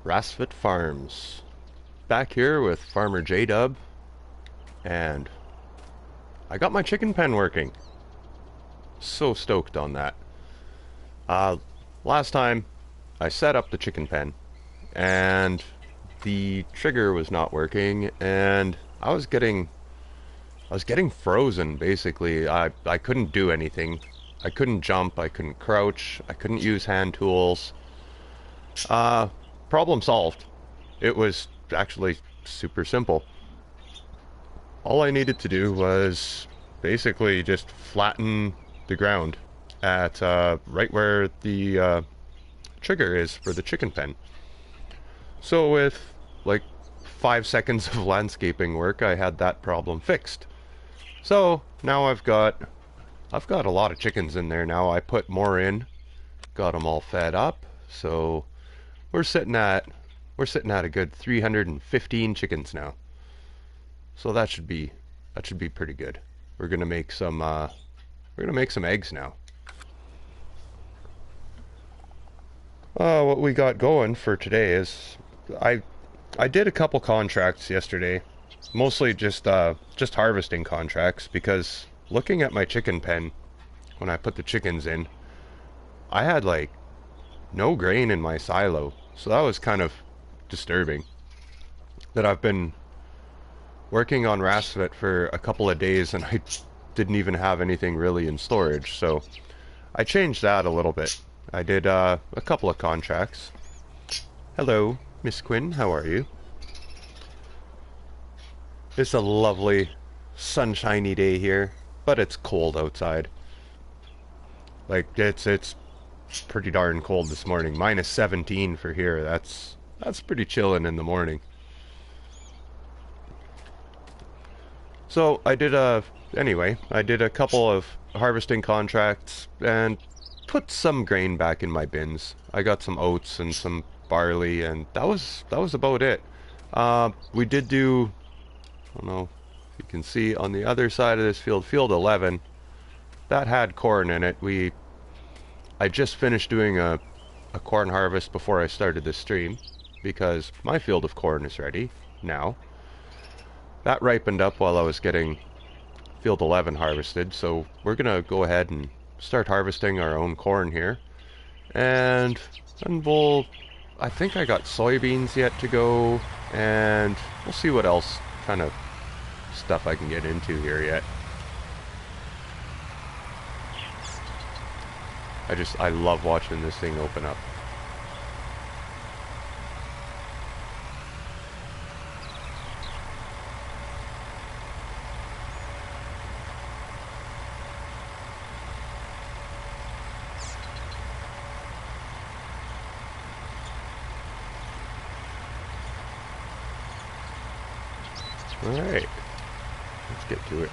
Rassvet Farms. Back here with Farmer J-Dub, and I got my chicken pen working. So stoked on that. Uh, Last time I set up the chicken pen, and the trigger was not working, and I was getting frozen basically. I couldn't do anything. I couldn't jump, I couldn't crouch, I couldn't use hand tools. Uh, Problem solved. It was actually super simple. All I needed to do was basically just flatten the ground at right where the trigger is for the chicken pen. So with like 5 seconds of landscaping work, I had that problem fixed. So now I've got a lot of chickens in there now. I put more in, got them all fed up. So we're sitting at a good 315 chickens now. So that should be pretty good. We're gonna make some eggs now. What we got going for today is I I did a couple contracts yesterday, mostly just harvesting contracts because looking at my chicken pen when I put the chickens in, I had like no grain in my silo, so that was kind of disturbing. That I've been working on Rassvet for a couple of days and I didn't even have anything really in storage, so I changed that a little bit. I did a couple of contracts. Hello, Miss Quinn, how are you? It's a lovely, sunshiny day here, but it's cold outside. Like it's pretty darn cold this morning. Minus 17 for here. That's pretty chilling in the morning. So I did a couple of harvesting contracts and put some grain back in my bins. I got some oats and some barley, and that was about it. We did do, I don't know if you can see on the other side of this field, field 11, that had corn in it. I just finished doing a corn harvest before I started this stream because my field of corn is ready now. That ripened up while I was getting field 11 harvested, so we're gonna go ahead and start harvesting our own corn here. And then I think I got soybeans yet to go, and we'll see what else kind of stuff I can get into here yet. I love watching this thing open up. Alright, let's get to it.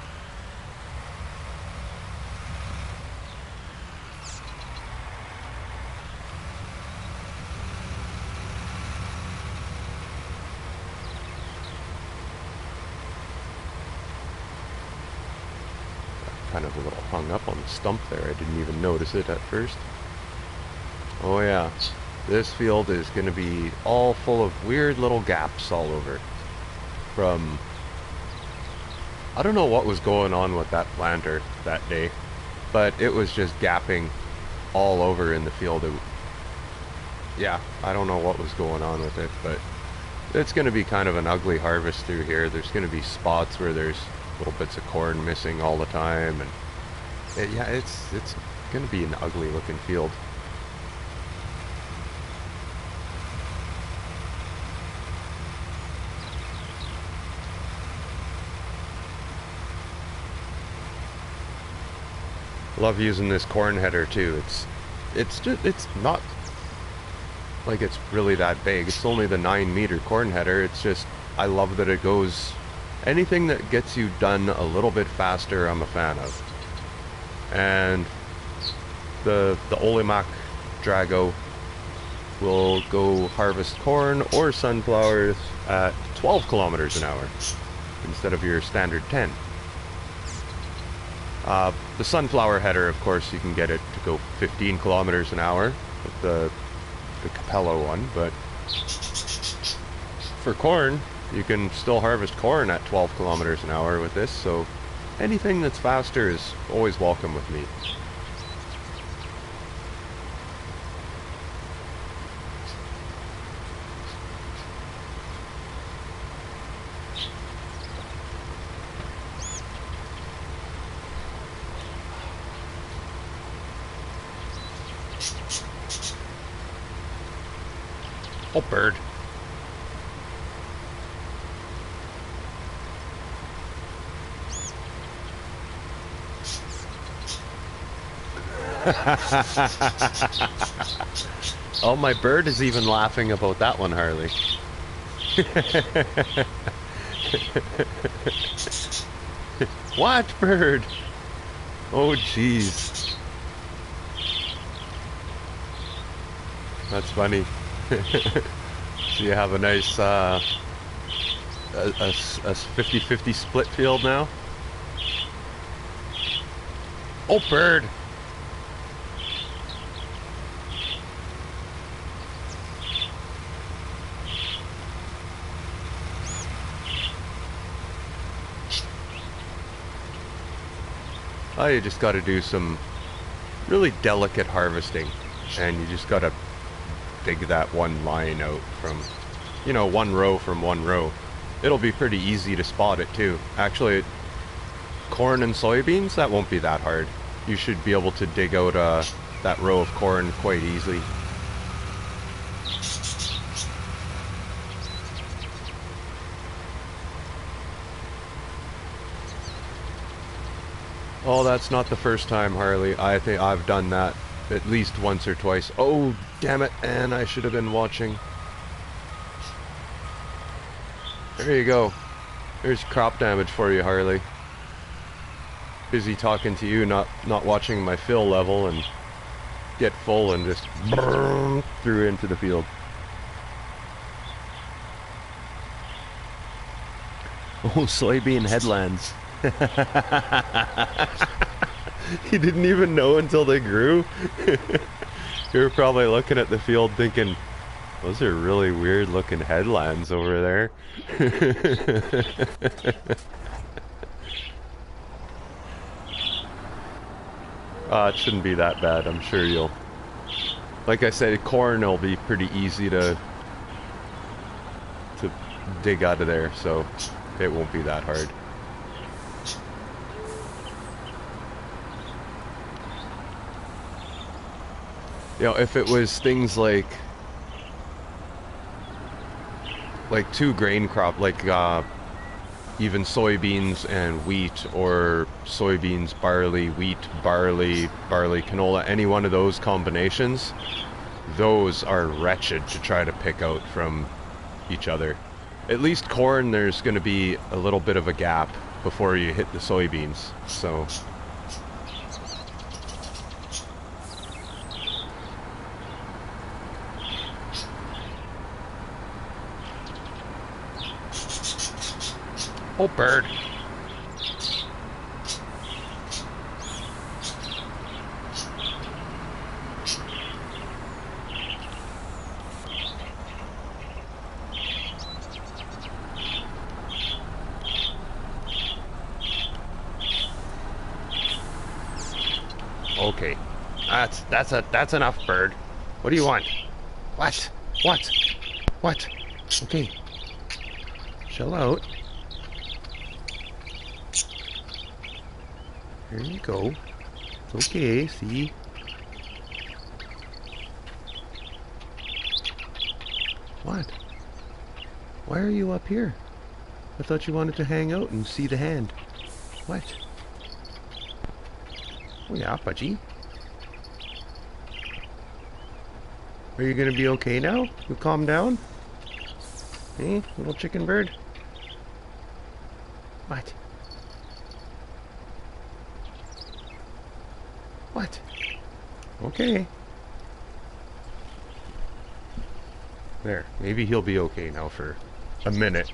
Kind of a little hung up on the stump there. I didn't even notice it at first. Oh yeah, this field is going to be all full of weird little gaps all over. From, I don't know what was going on with that planter that day, but it was just gapping all over in the field. Yeah, I don't know what was going on with it, but it's going to be kind of an ugly harvest through here. There's going to be spots where there's little bits of corn missing all the time, and yeah, it's going to be an ugly looking field. Love using this corn header too. It's not like it's really that big. It's only the 9-meter corn header. It's just, I love that it goes, anything that gets you done a little bit faster, I'm a fan of. And the Olimac Drago will go harvest corn or sunflowers at 12 kilometers an hour instead of your standard 10. The sunflower header, of course, you can get it to go 15 kilometers an hour with the Capello one, but for corn, you can still harvest corn at 12 kilometers an hour with this, so anything that's faster is always welcome with me. Oh, bird. Oh, my bird is even laughing about that one, Harley. What bird? Oh, jeez. That's funny. So you have a nice a 50-50 split field now? Oh, bird! Oh, you just got to do some really delicate harvesting, and you just got to dig that one line out from, you know, one row from one row. It'll be pretty easy to spot it too. Actually, corn and soybeans, that won't be that hard. You should be able to dig out that row of corn quite easily. Oh, that's not the first time, Harley. I think I've done that at least once or twice. Oh, damn it, and I should have been watching. There you go. There's crop damage for you, Harley. Busy talking to you, not watching my fill level and get full and just through into the field. Oh, soybean headlands. You didn't even know until they grew. You were probably looking at the field thinking, those are really weird looking headlands over there. It shouldn't be that bad. I'm sure you'll, like I said, corn will be pretty easy to dig out of there, so it won't be that hard. You know, if it was things like two grain crop, like even soybeans and wheat, or soybeans, barley, wheat, barley, canola, any one of those combinations, those are wretched to try to pick out from each other. At least corn, there's going to be a little bit of a gap before you hit the soybeans, so... Oh, bird. Okay. That's enough, bird. What do you want? What? What? What? Okay. Chill out. There you go. It's okay, see? What? Why are you up here? I thought you wanted to hang out and see the hand. What? Oh yeah, Pudgy. Are you gonna be okay now? You calm down? Hey, little chicken bird? What? What? Okay. There. Maybe he'll be okay now for a minute.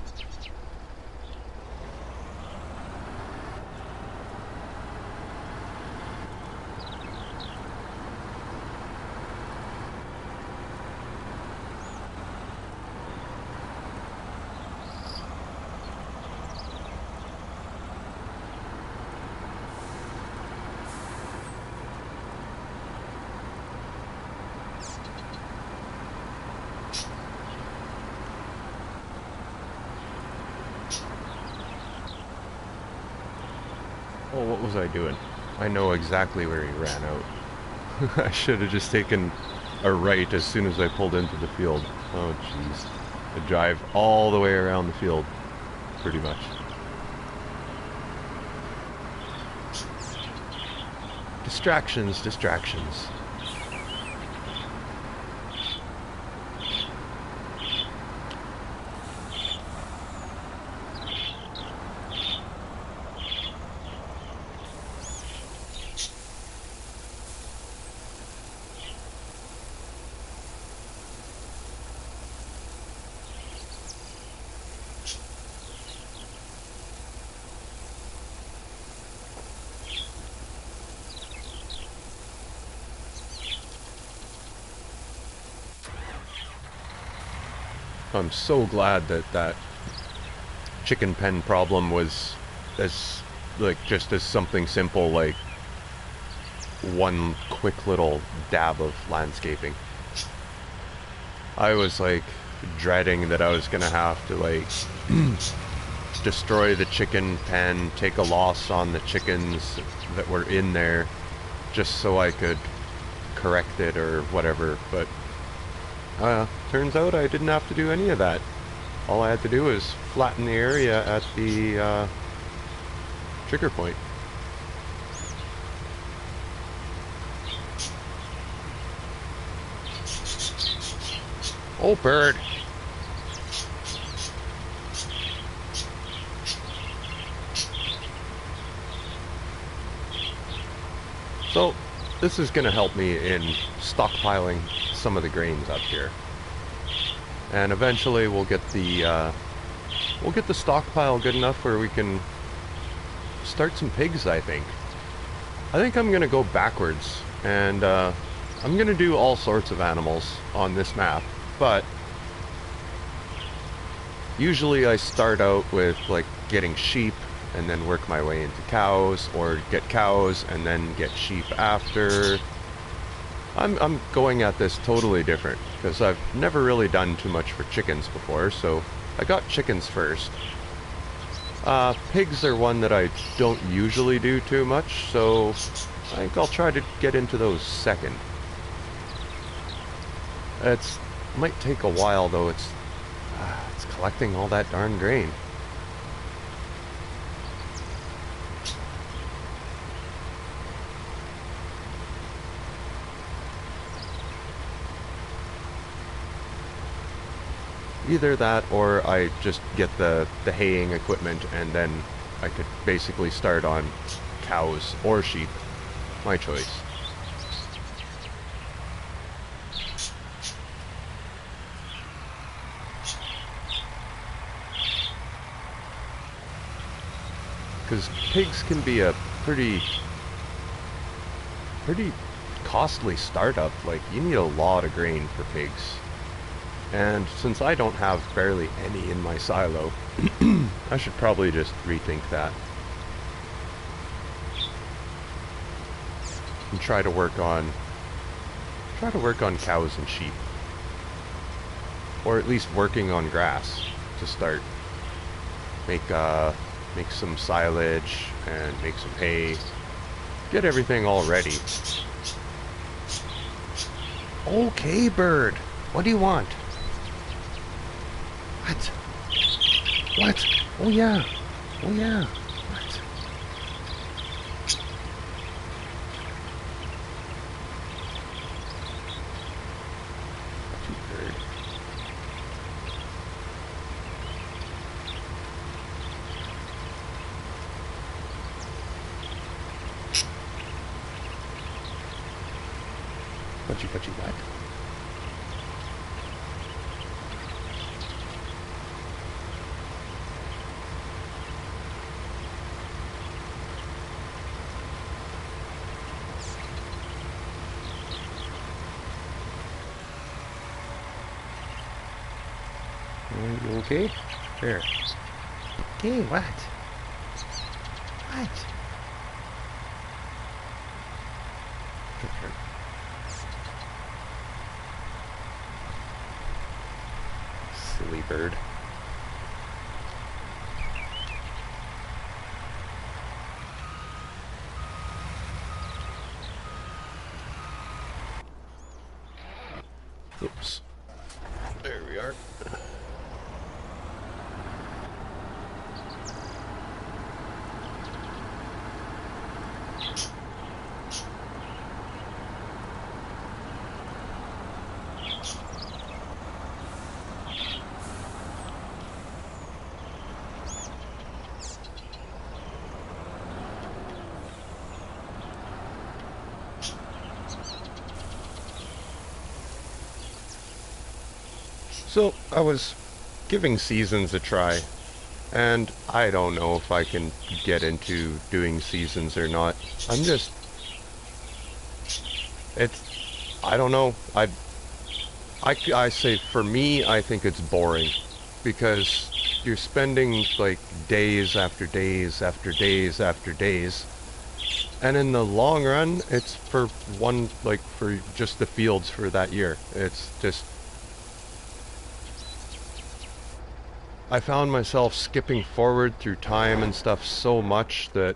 what was I doing? I know exactly where he ran out. I should have just taken a right as soon as I pulled into the field. Oh, jeez. I drive all the way around the field, pretty much. Distractions, distractions. I'm so glad that that chicken pen problem was as like just as something simple like one quick little dab of landscaping. I was like dreading that I was gonna have to like destroy the chicken pen, take a loss on the chickens that were in there just so I could correct it or whatever, but turns out I didn't have to do any of that. All I had to do was flatten the area at the trigger point. Oh, bird! So, this is going to help me in stockpiling some of the grains up here. And eventually we'll get the stockpile good enough where we can start some pigs, I think. I think I'm going to go backwards, and I'm going to do all sorts of animals on this map, but usually I start out with like getting sheep and then work my way into cows, or get cows and then get sheep after. I'm going at this totally different because I've never really done too much for chickens before, so I got chickens first. Pigs are one that I don't usually do too much, so I think I'll try to get into those second. It might take a while though. It's collecting all that darn grain. Either that or I just get the haying equipment and then I could basically start on cows or sheep. My choice. Because pigs can be a pretty costly startup. Like, you need a lot of grain for pigs. And since I don't have barely any in my silo, I should probably just rethink that. And try to work on cows and sheep. Or at least working on grass to start. Make some silage and make some hay. Get everything all ready. Okay, bird. What do you want? What? What? Oh yeah. Oh yeah. What? You bird. What? Are you okay? There. Okay, what? What? Silly bird. Oops. There we are. So I was giving seasons a try, and I don't know if I can get into doing seasons or not. I'm just, I don't know. I say for me, I think it's boring because you're spending like days after days after days after days, and in the long run, it's for one, like for just the fields for that year. It's just, I found myself skipping forward through time and stuff so much that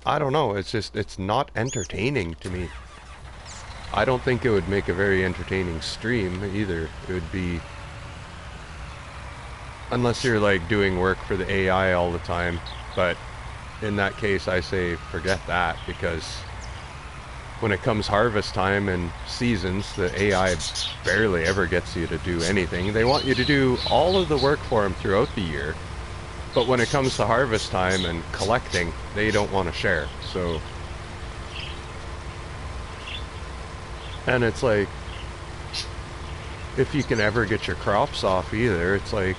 I don't know, it's just, it's not entertaining to me. I don't think it would make a very entertaining stream either. It would be, unless you're like doing work for the AI all the time, but in that case I say forget that, because when it comes harvest time and seasons, the AI barely ever gets you to do anything. They want you to do all of the work for them throughout the year, but when it comes to harvest time and collecting, they don't want to share. So, and it's like, if you can ever get your crops off either, it's like,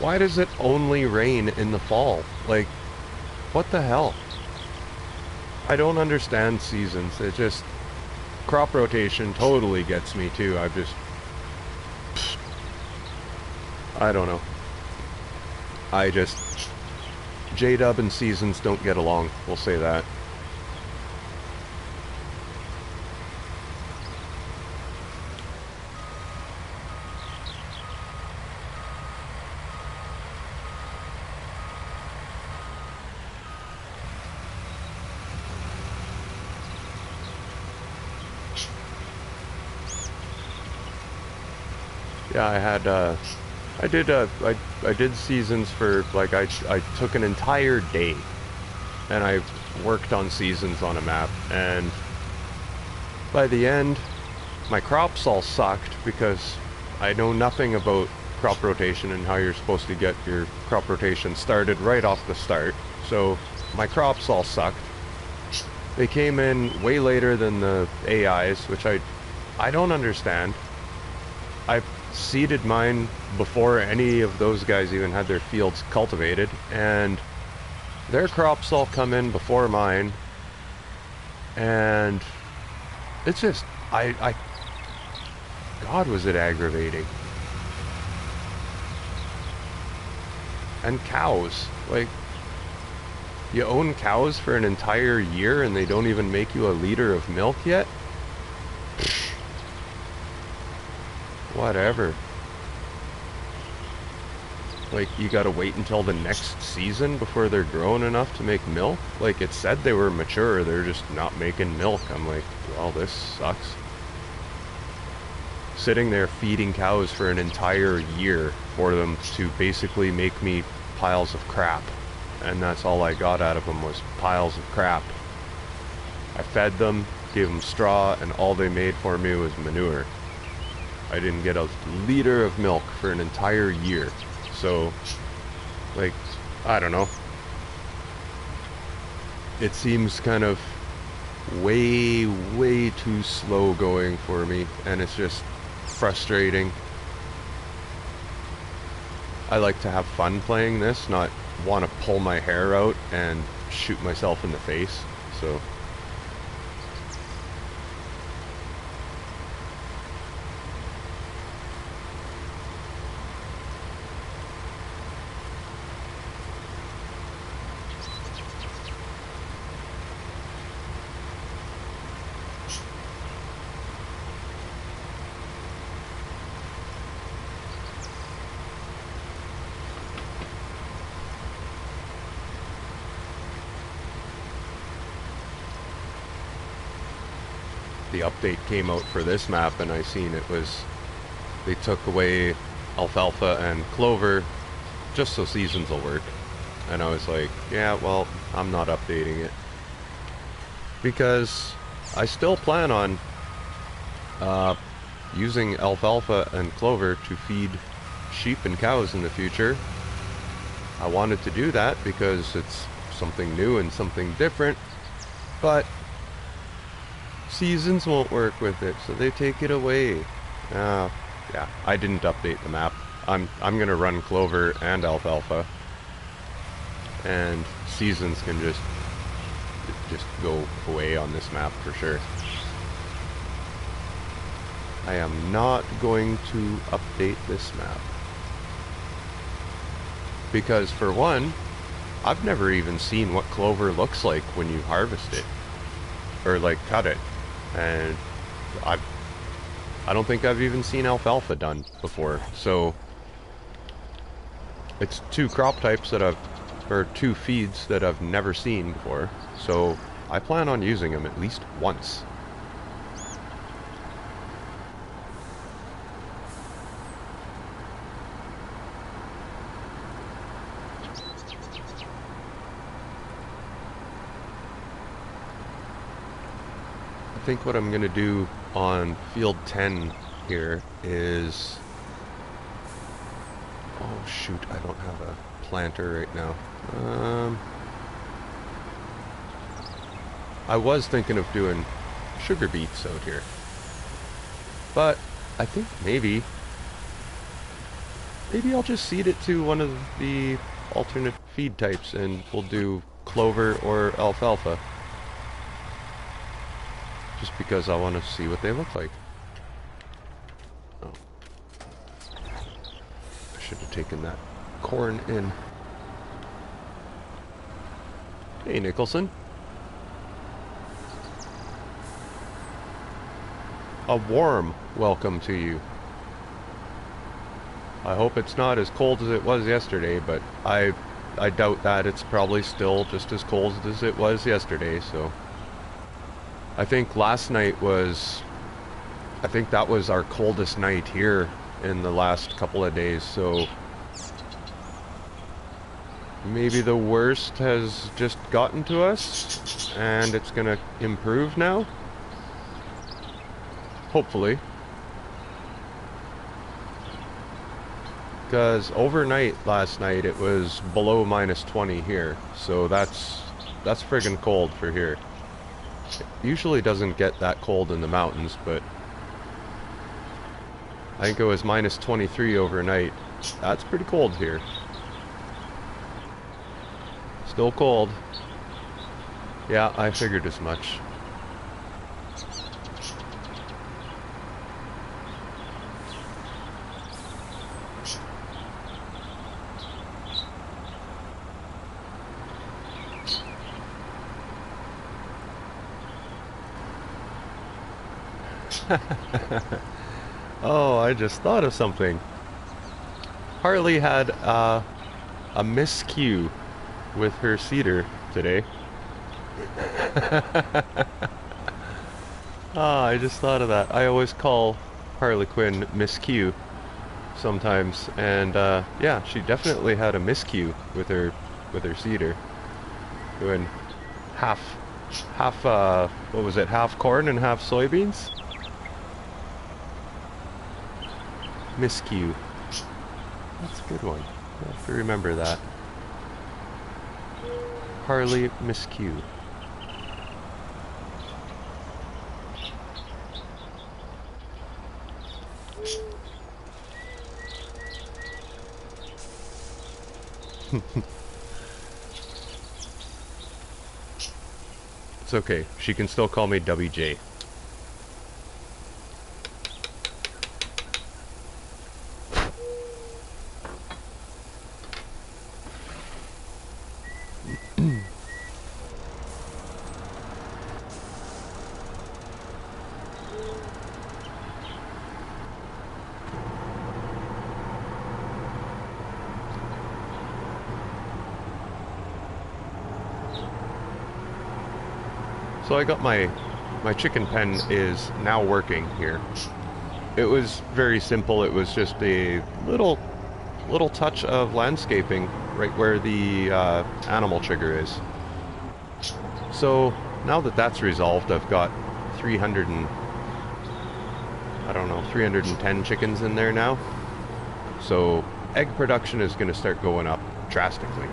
why does it only rain in the fall? Like, what the hell? I don't understand seasons. It just, crop rotation totally gets me too. I don't know. J-Dub and seasons don't get along, we'll say that. Yeah, I did seasons for, like, I took an entire day and I worked on seasons on a map, and by the end, my crops all sucked because I know nothing about crop rotation and how you're supposed to get your crop rotation started right off the start. So my crops all sucked. They came in way later than the AIs, which I don't understand. I seeded mine before any of those guys even had their fields cultivated, and their crops all come in before mine, and it's just, God, was it aggravating. And cows, like, you own cows for an entire year and they don't even make you a liter of milk yet? Whatever. Like, you gotta wait until the next season before they're grown enough to make milk? Like, it said they were mature, they're just not making milk. I'm like, well, this sucks. Sitting there feeding cows for an entire year for them to basically make me piles of crap. And that's all I got out of them, was piles of crap. I fed them, gave them straw, and all they made for me was manure. I didn't get a liter of milk for an entire year. So, like, I don't know. It seems kind of way, way too slow going for me, and it's just frustrating. I like to have fun playing this, not want to pull my hair out and shoot myself in the face. So the update came out for this map, and I seen it was they took away alfalfa and clover just so seasons will work. And I was like, yeah, well, I'm not updating it. Because I still plan on using alfalfa and clover to feed sheep and cows in the future. I wanted to do that because it's something new and something different, but seasons won't work with it, so they take it away. Yeah, I didn't update the map. I'm gonna run clover and alfalfa, and seasons can just go away on this map for sure. I am not going to update this map because, for one, I've never even seen what clover looks like when you harvest it or like cut it, and I don't think I've even seen alfalfa done before. So it's two crop types that or two feeds that I've never seen before. So I plan on using them at least once. I think what I'm going to do on field 10 here is... Oh shoot, I don't have a planter right now. I was thinking of doing sugar beets out here, but I think maybe I'll just seed it to one of the alternate feed types and we'll do clover or alfalfa. Just because I want to see what they look like. Oh. I should have taken that corn in. Hey, Nicholson. A warm welcome to you. I hope it's not as cold as it was yesterday, but I doubt that. It's probably still just as cold as it was yesterday, so... I think last night was... I think that was our coldest night here in the last couple of days, so... Maybe the worst has just gotten to us, and it's gonna improve now? Hopefully. Because overnight last night it was below -20 here, so that's friggin' cold for here. It usually doesn't get that cold in the mountains, but I think it was -23 overnight. That's pretty cold here. Still cold. Yeah, I figured as much. Oh, I just thought of something. Harley had a miscue with her cedar today. Ah, I just thought of that. I always call Harley Quinn miscue sometimes, and yeah, she definitely had a miscue with her cedar, doing half what was it, half corn and half soybeans. Miscue. That's a good one. I have to remember that. Harley miscue. It's okay. She can still call me WJ. So I got my my chicken pen is now working here. It was very simple. It was just a little touch of landscaping right where the animal trigger is. So now that that's resolved, I've got 310 chickens in there now. So egg production is going to start going up drastically.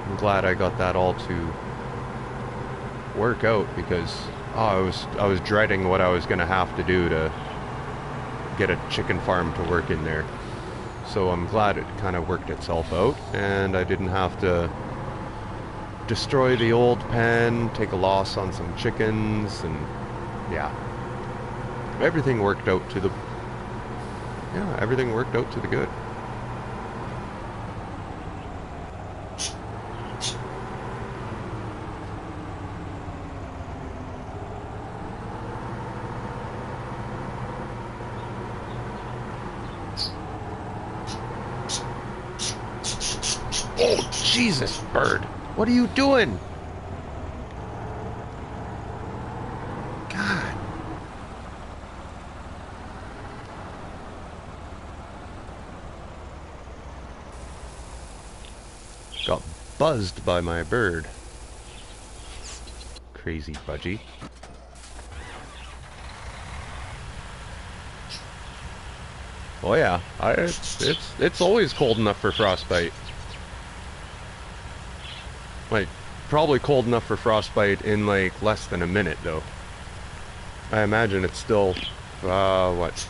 I'm glad I got that all to work out because I was dreading what I was going to have to do to get a chicken farm to work in there. So I'm glad it kind of worked itself out and I didn't have to destroy the old pen, take a loss on some chickens, and yeah. Everything worked out to the good. Oh, Jesus, bird. What are you doing? God. Got buzzed by my bird. Crazy budgie. Oh yeah, it's always cold enough for frostbite. Like, probably cold enough for frostbite in like less than a minute though. I imagine it's still, what?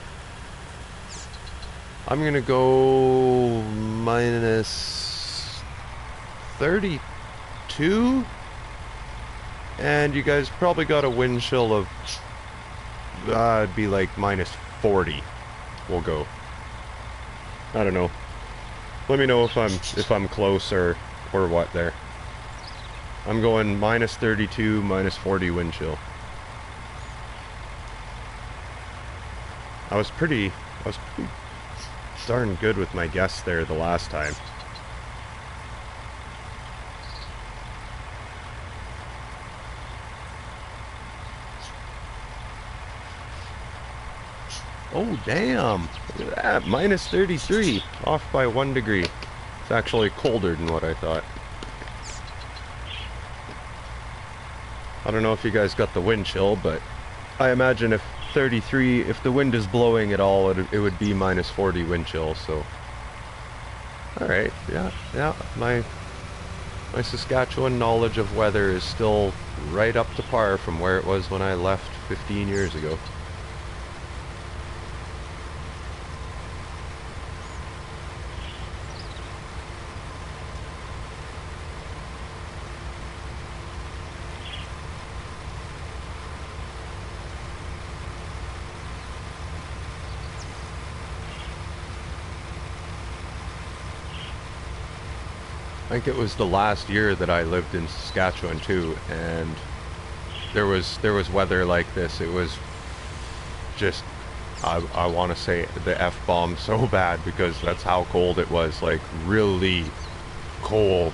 I'm gonna go minus 32? And you guys probably got a wind chill of, it'd be like minus 40. We'll go. I don't know. Let me know if I'm close or what there. I'm going minus 32, minus 40 wind chill. I was pretty darn good with my guess there the last time. Oh damn! Look at that, minus 33, off by 1 degree. It's actually colder than what I thought. I don't know if you guys got the wind chill, but I imagine if the wind is blowing at all, it would be minus 40 wind chill, so. Alright, yeah, my Saskatchewan knowledge of weather is still right up to par from where it was when I left 15 years ago. I think it was the last year that I lived in Saskatchewan too, and there was weather like this. It was just, I want to say the F-bomb so bad because that's how cold it was, like really cold.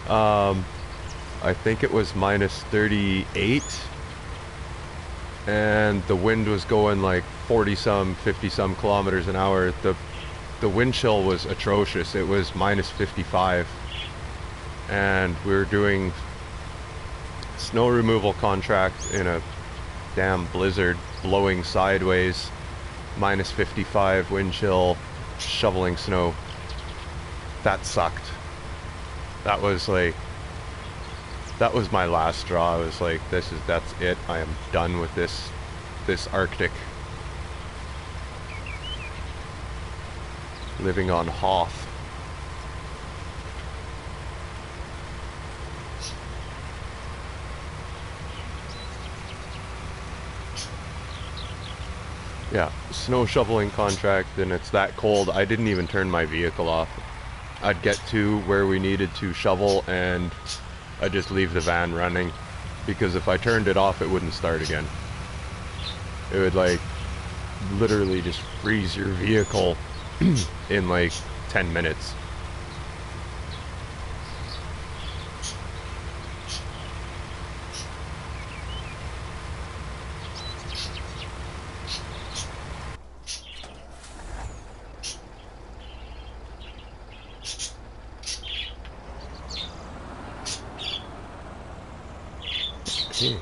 I think it was minus 38 and the wind was going like 40 some, 50 some kilometers an hour. The wind chill was atrocious. It was minus 55 and we were doing snow removal contract in a damn blizzard, blowing sideways, minus 55 wind chill, shoveling snow. That sucked. That was my last straw. I was like, that's it. I am done with this Arctic. Living on Hoth. Yeah, snow shoveling contract, and it's that cold. I didn't even turn my vehicle off. I'd get to where we needed to shovel and I'd just leave the van running, because if I turned it off it wouldn't start again. It would like literally just freeze your vehicle in like 10 minutes. Okay.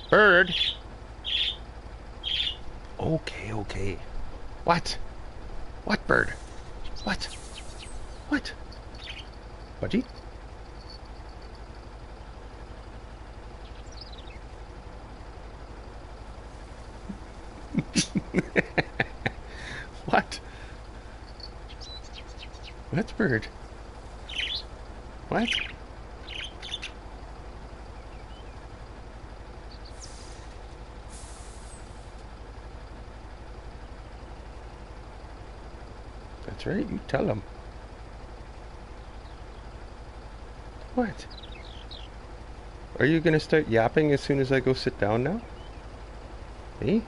Bird. Okay, okay. What? What bird? What? What? Budgie? What? What bird? What? That's right, you tell him. What? Are you gonna start yapping as soon as I go sit down now? Me?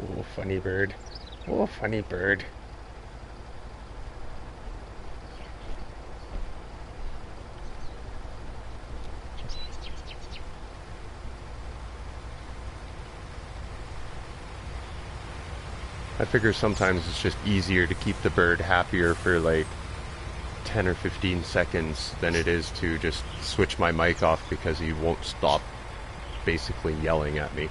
Oh, funny bird. Oh, funny bird. I figure sometimes it's just easier to keep the bird happier for like 10 or 15 seconds than it is to just switch my mic off because he won't stop basically yelling at me.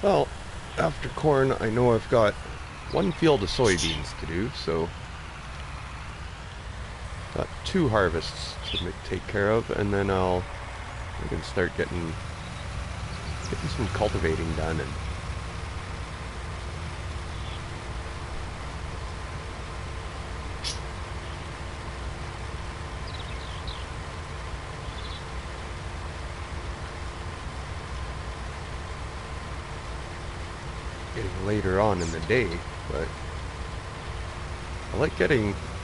Well, after corn, I know I've got one field of soybeans to do, so got 2 harvests to take care of, and then we can start getting some cultivating done. And getting later on in the day, but I like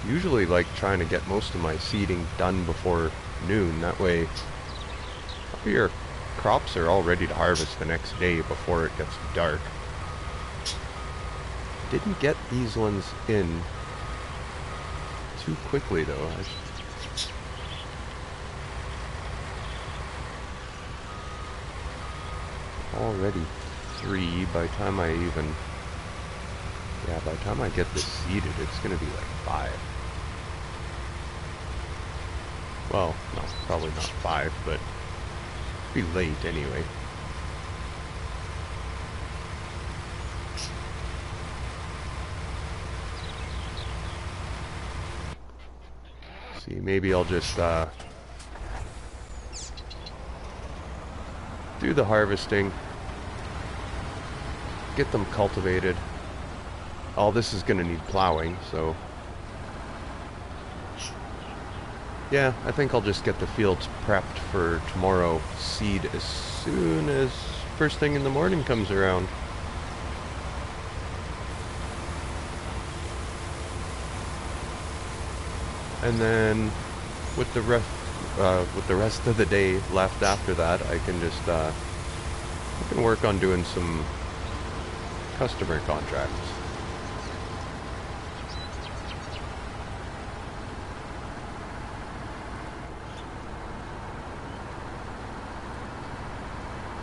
usually like trying to get most of my seeding done before noon. That way your crops are all ready to harvest the next day before it gets dark. Didn't get these ones in too quickly though. Already 3 by the time I get this seeded, it's gonna be like 5. Well, no, probably not 5, but be late anyway. See, maybe I'll just do the harvesting, get them cultivated. All this is going to need plowing, so yeah, I think I'll just get the fields prepped for tomorrow seed as soon as first thing in the morning comes around. And then with the rest of the day left after that, I can just I can work on doing some customer contracts.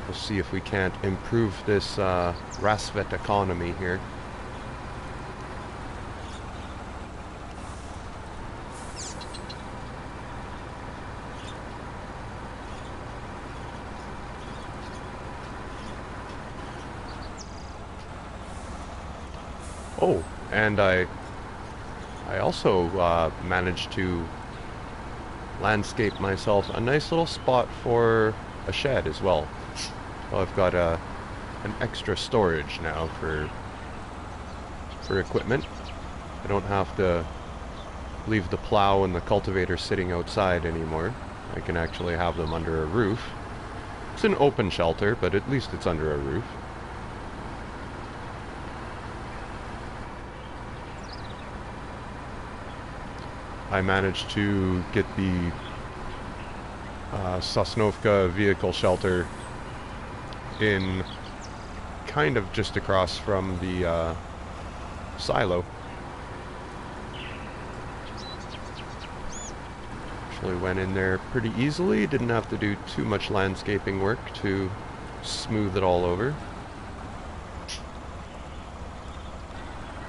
We'll see if we can't improve this Rassvet economy here. Oh, and I also managed to landscape myself a nice little spot for a shed as well. So I've got an extra storage now for equipment. I don't have to leave the plow and the cultivator sitting outside anymore. I can actually have them under a roof. It's an open shelter, but at least it's under a roof. I managed to get the Sosnovka vehicle shelter in kind of just across from the silo. Actually went in there pretty easily, didn't have to do too much landscaping work to smooth it all over.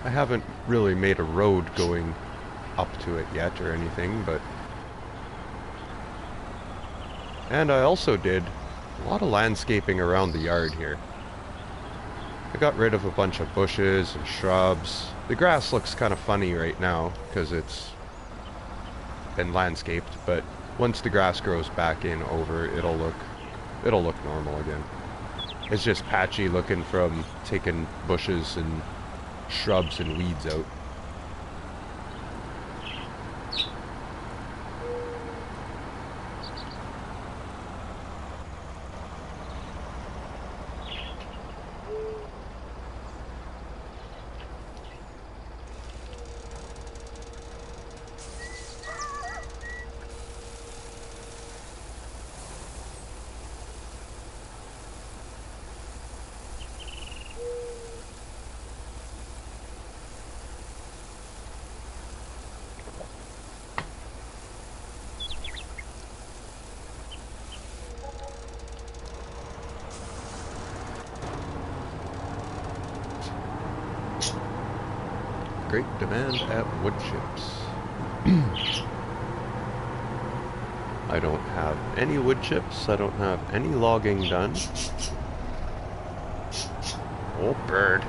I haven't really made a road going up to it yet or anything, but... And I also did a lot of landscaping around the yard here. I got rid of a bunch of bushes and shrubs. The grass looks kind of funny right now because it's been landscaped, but once the grass grows back in over, it'll look normal again. It's just patchy looking from taking bushes and shrubs and weeds out. Great demand at wood chips. I don't have any wood chips. I don't have any logging done. Oh, bird.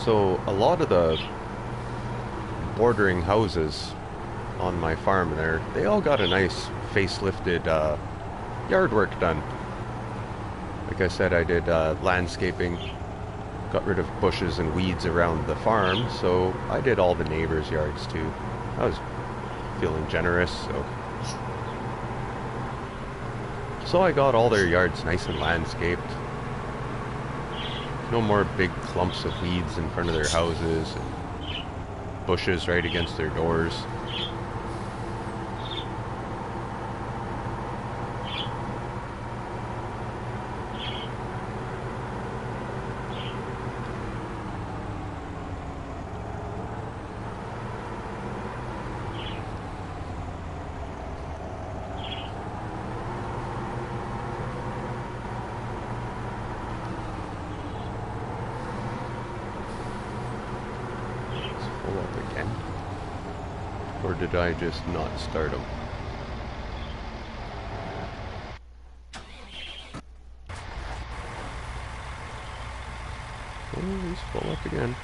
So a lot of the bordering houses on my farm there, they all got a nice facelifted yard work done. Like I said, I did landscaping, got rid of bushes and weeds around the farm, so I did all the neighbors' yards too. I was feeling generous, so I got all their yards nice and landscaped. No more big clumps of weeds in front of their houses and bushes right against their doors. Or did I just not start them? Oh, he's full up again.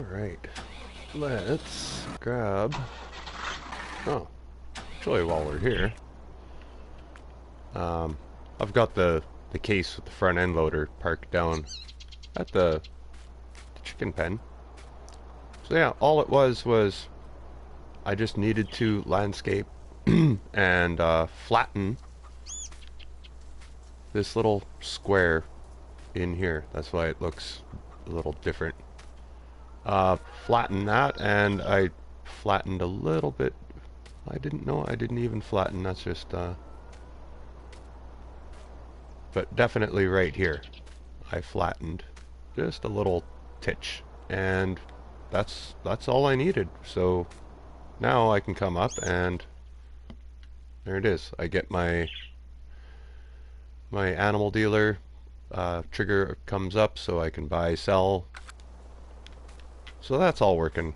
Alright. Let's grab... Oh. Actually, while we're here... I've got the case with the front end loader parked down at the chicken pen. So yeah, all it was I just needed to landscape and flatten this little square in here. That's why it looks a little different. Flatten that, and I flattened a little bit. I didn't know I didn't even flatten. That's just but definitely right here I flattened just a little titch, and that's all I needed. So now I can come up and there it is. I get my animal dealer trigger comes up so I can buy, sell. So that's all working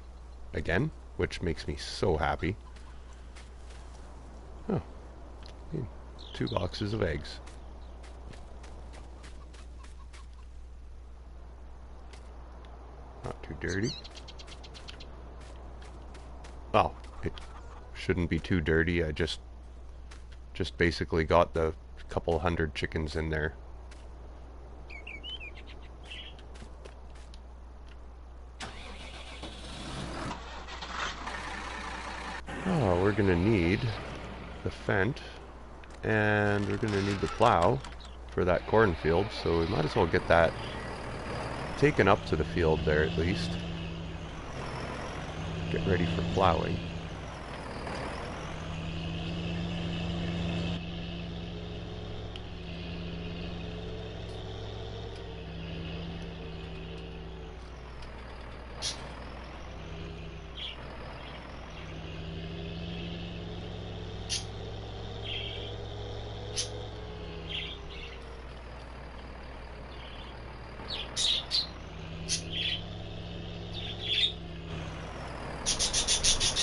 again, which makes me so happy. Oh, 2 boxes of eggs. Not too dirty. Oh, it shouldn't be too dirty. I just basically got the couple hundred chickens in there. Oh, we're gonna need the fent, and we're gonna need the plow for that cornfield, so we might as well get that taken up to the field there at least. Get ready for plowing.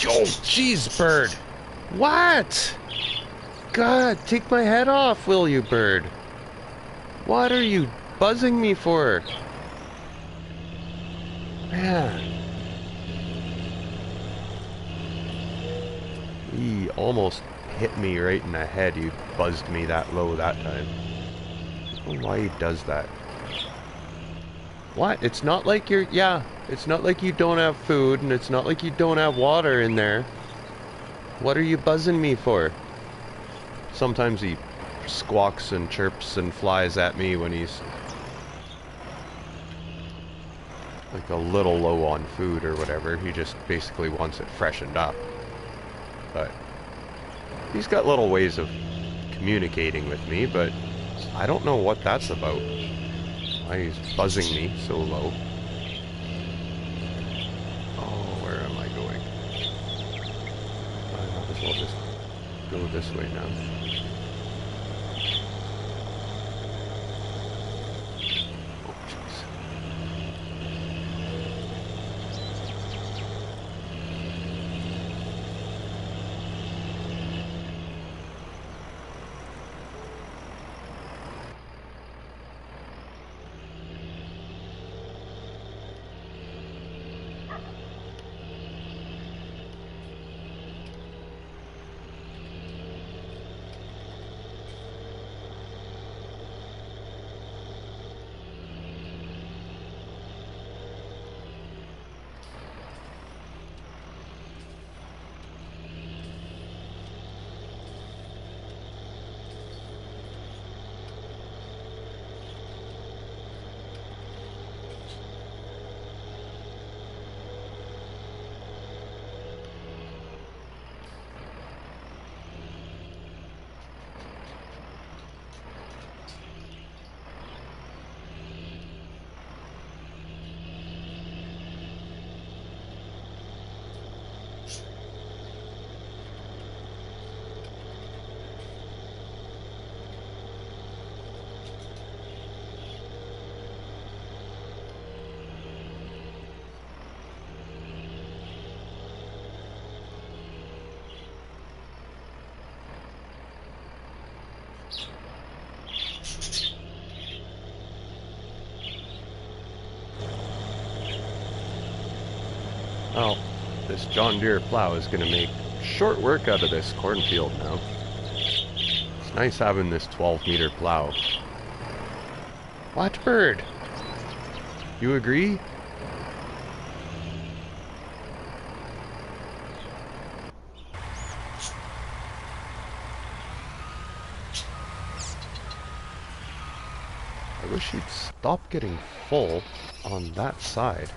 Oh, jeez, bird. What? God, take my head off, will you, bird? What are you buzzing me for? Man. He almost hit me right in the head. He buzzed me that low that time. I don't know why he does that. What? It's not like you're... Yeah, it's not like you don't have food, and it's not like you don't have water in there. What are you buzzing me for? Sometimes he squawks and chirps and flies at me when he's like a little low on food or whatever. He just basically wants it freshened up. But he's got little ways of communicating with me, but I don't know what that's about. Why he's buzzing me so low. Oh, where am I going? I might as well just go this way now. Oh, jeez. Well, this John Deere plow is going to make short work out of this cornfield now. It's nice having this 12-meter plow. What bird? You agree? I wish he'd stop getting full on that side.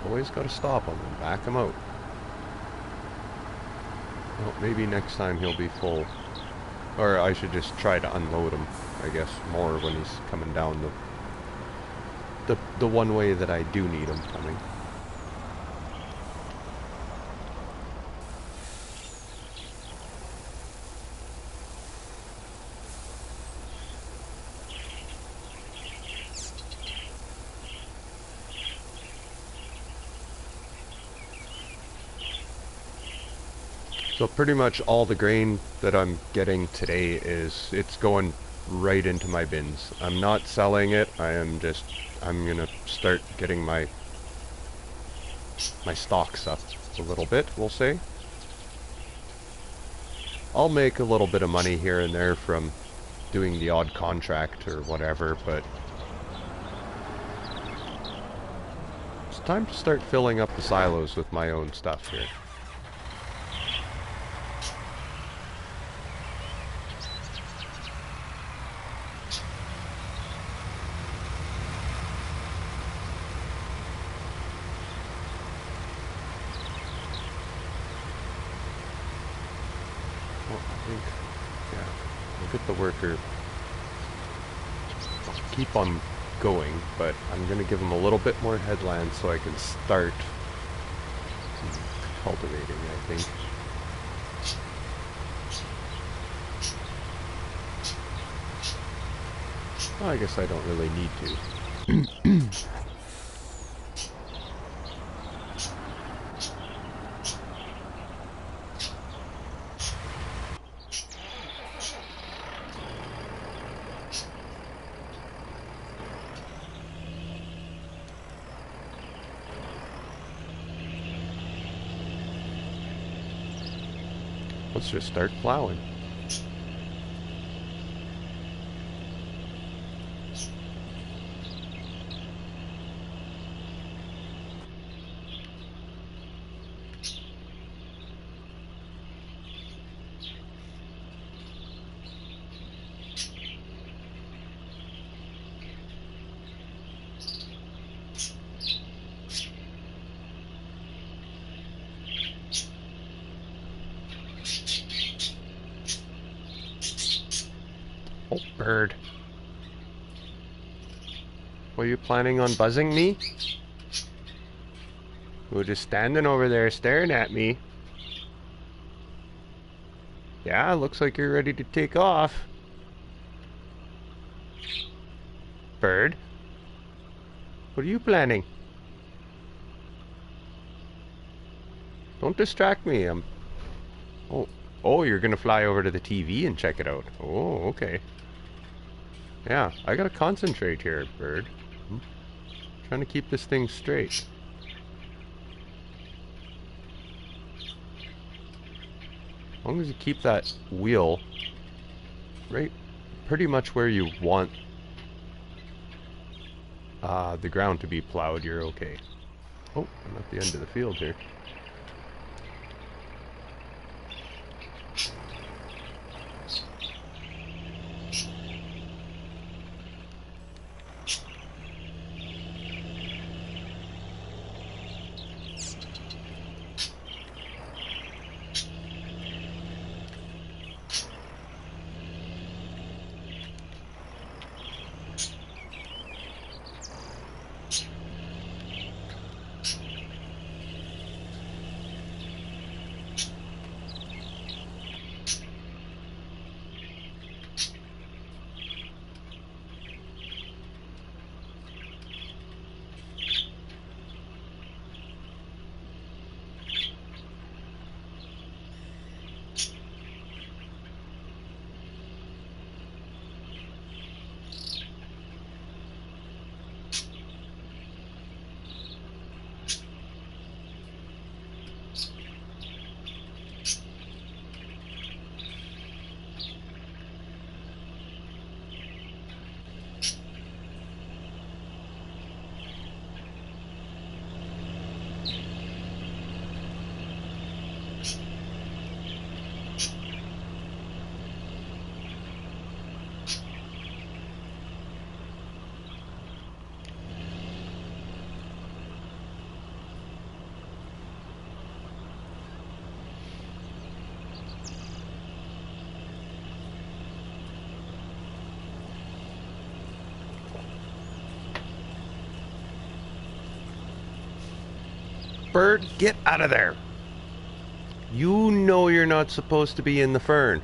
Always gotta stop him and back him out. Well, maybe next time he'll be full. Or I should just try to unload him, I guess, more when he's coming down the one way that I do need him coming. So pretty much all the grain that I'm getting today it's going right into my bins. I'm not selling it. I'm gonna start getting my stocks up a little bit, we'll say. I'll make a little bit of money here and there from doing the odd contract or whatever, but it's time to start filling up the silos with my own stuff here. The worker, I'll keep on going, but I'm going to give him a little bit more headland so I can start cultivating, I think. Well, I guess I don't really need to. Let's just start plowing. Oh, bird. Were you planning on buzzing me? You were just standing over there staring at me. Yeah, looks like you're ready to take off. Bird? What are you planning? Don't distract me. Oh, you're gonna fly over to the TV and check it out. Oh, okay. Yeah, I gotta concentrate here, bird. I'm trying to keep this thing straight. As long as you keep that wheel right pretty much where you want the ground to be plowed, you're okay. Oh, I'm at the end of the field here. bird, get out of there. You know you're not supposed to be in the fern.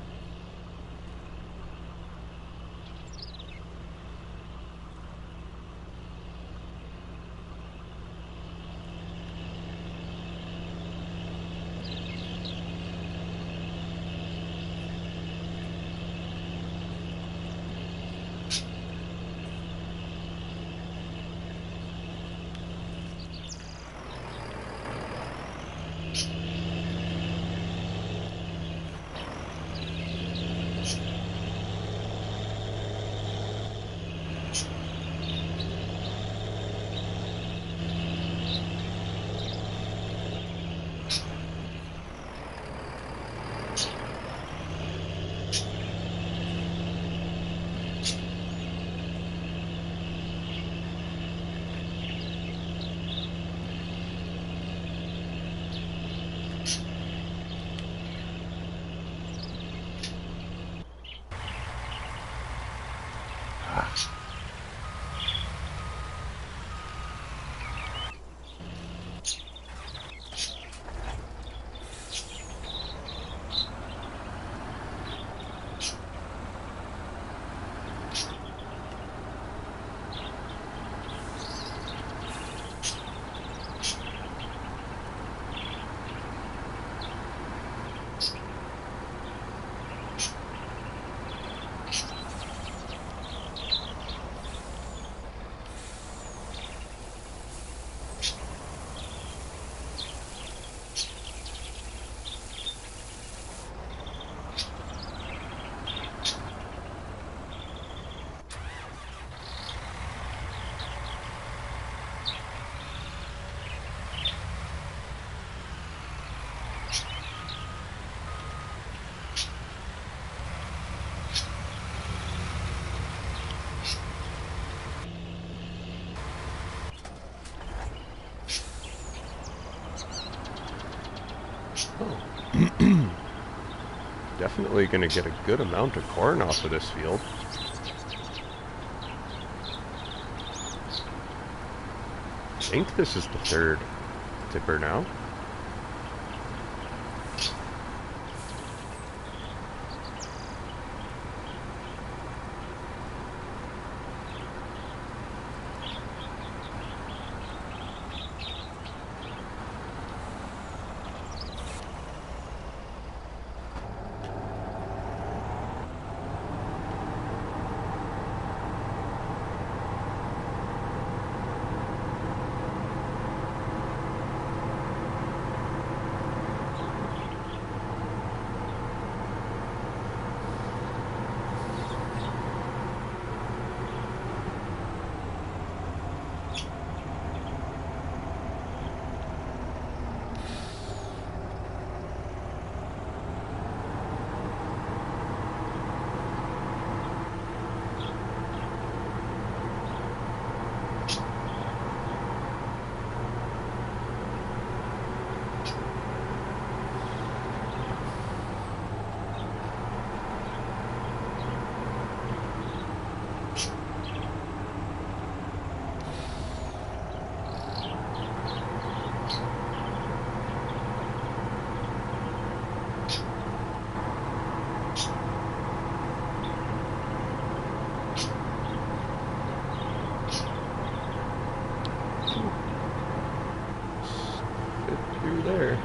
Definitely going to get a good amount of corn off of this field. I think this is the third tipper now. There.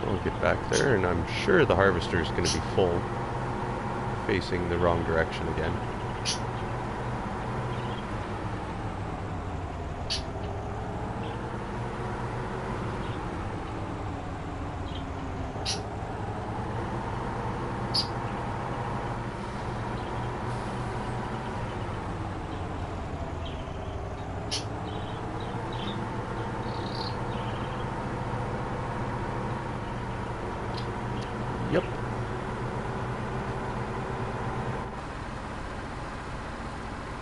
I'll get back there, and I'm sure the harvester is going to be full, facing the wrong direction again. Yep.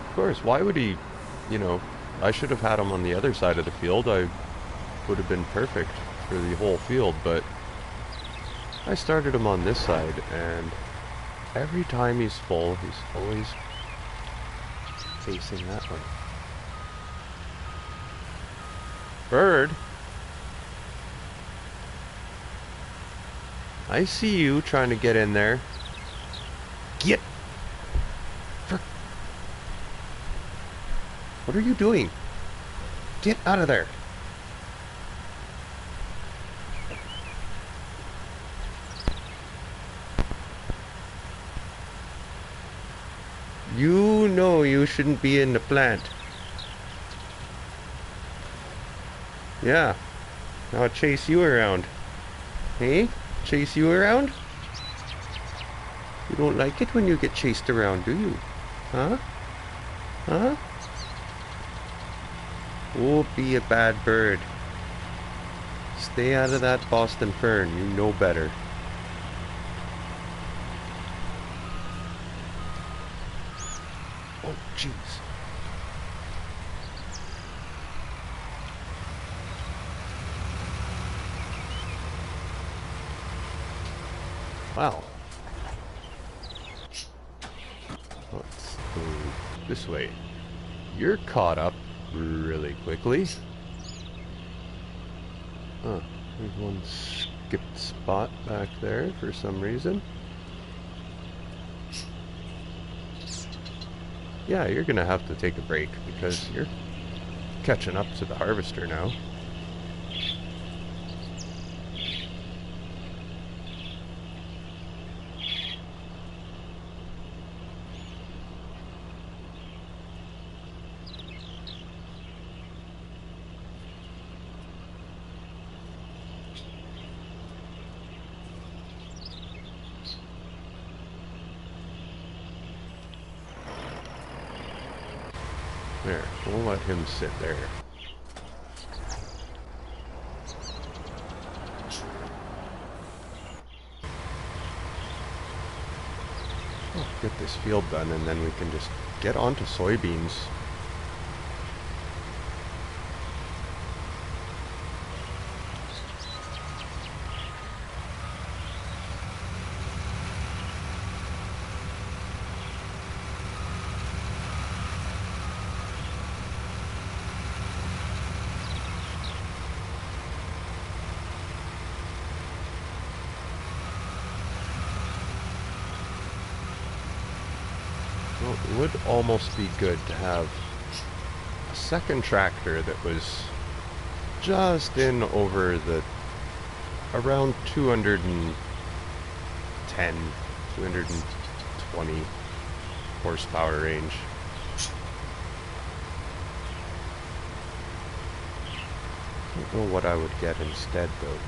Of course, why would he, you know, I should have had him on the other side of the field. I would have been perfect for the whole field, but I started him on this side, and every time he's full, he's always facing that way. Bird! I see you trying to get in there. Get! What are you doing? Get out of there! You know you shouldn't be in the plant. Yeah. Now I'll chase you around. Hey? Chase you around? You don't like it when you get chased around, do you? Huh? Huh? Oh, be a bad bird. Stay out of that Boston fern. You know better. Oh, jeez. Wow. Let's go this way. You're caught up really quickly. Huh. There's one skipped spot back there for some reason. Yeah, you're gonna have to take a break because you're catching up to the harvester now. There, we'll let him sit there. Oh, get this field done and then we can just get onto soybeans. Well, it would almost be good to have a second tractor that was just in over the around 210, 220 horsepower range. I don't know what I would get instead, though.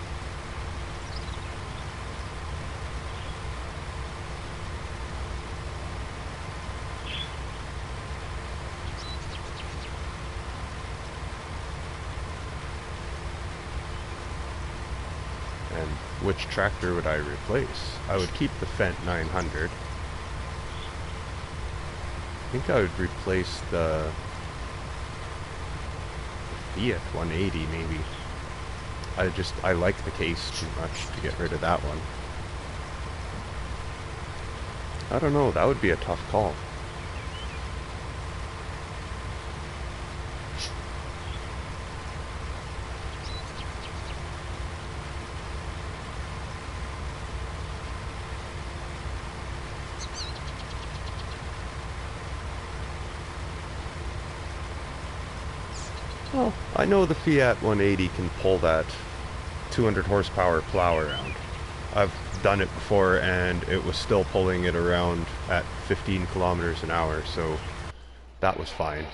And which tractor would I replace? I would keep the Fendt 900. I think I would replace the Fiat 180 maybe. I like the case too much to get rid of that one. I don't know, that would be a tough call. Well, I know the Fiat 180 can pull that 200 horsepower plow around. I've done it before and it was still pulling it around at 15 kilometers an hour, so that was fine.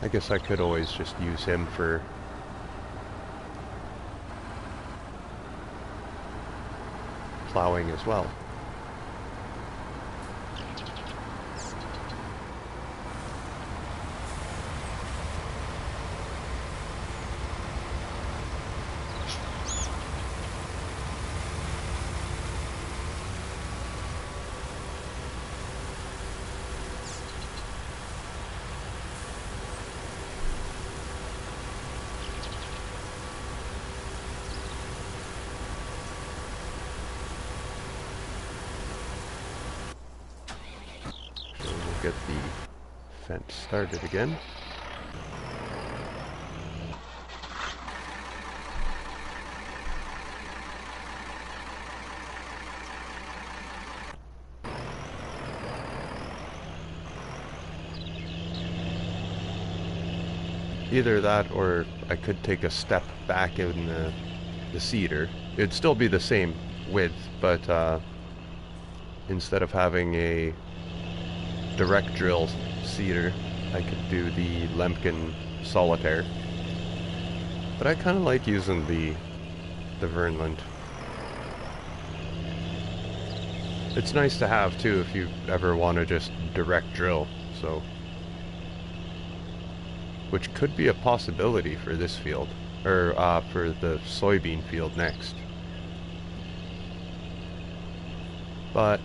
I guess I could always just use him for plowing as well. Get the fence started again. Either that or I could take a step back in the seeder. It'd still be the same width, but instead of having a direct drill seeder, I could do the Lemken Solitaire. But I kind of like using the Vernland. It's nice to have too if you ever want to just direct drill, so which could be a possibility for this field, or for the soybean field next. But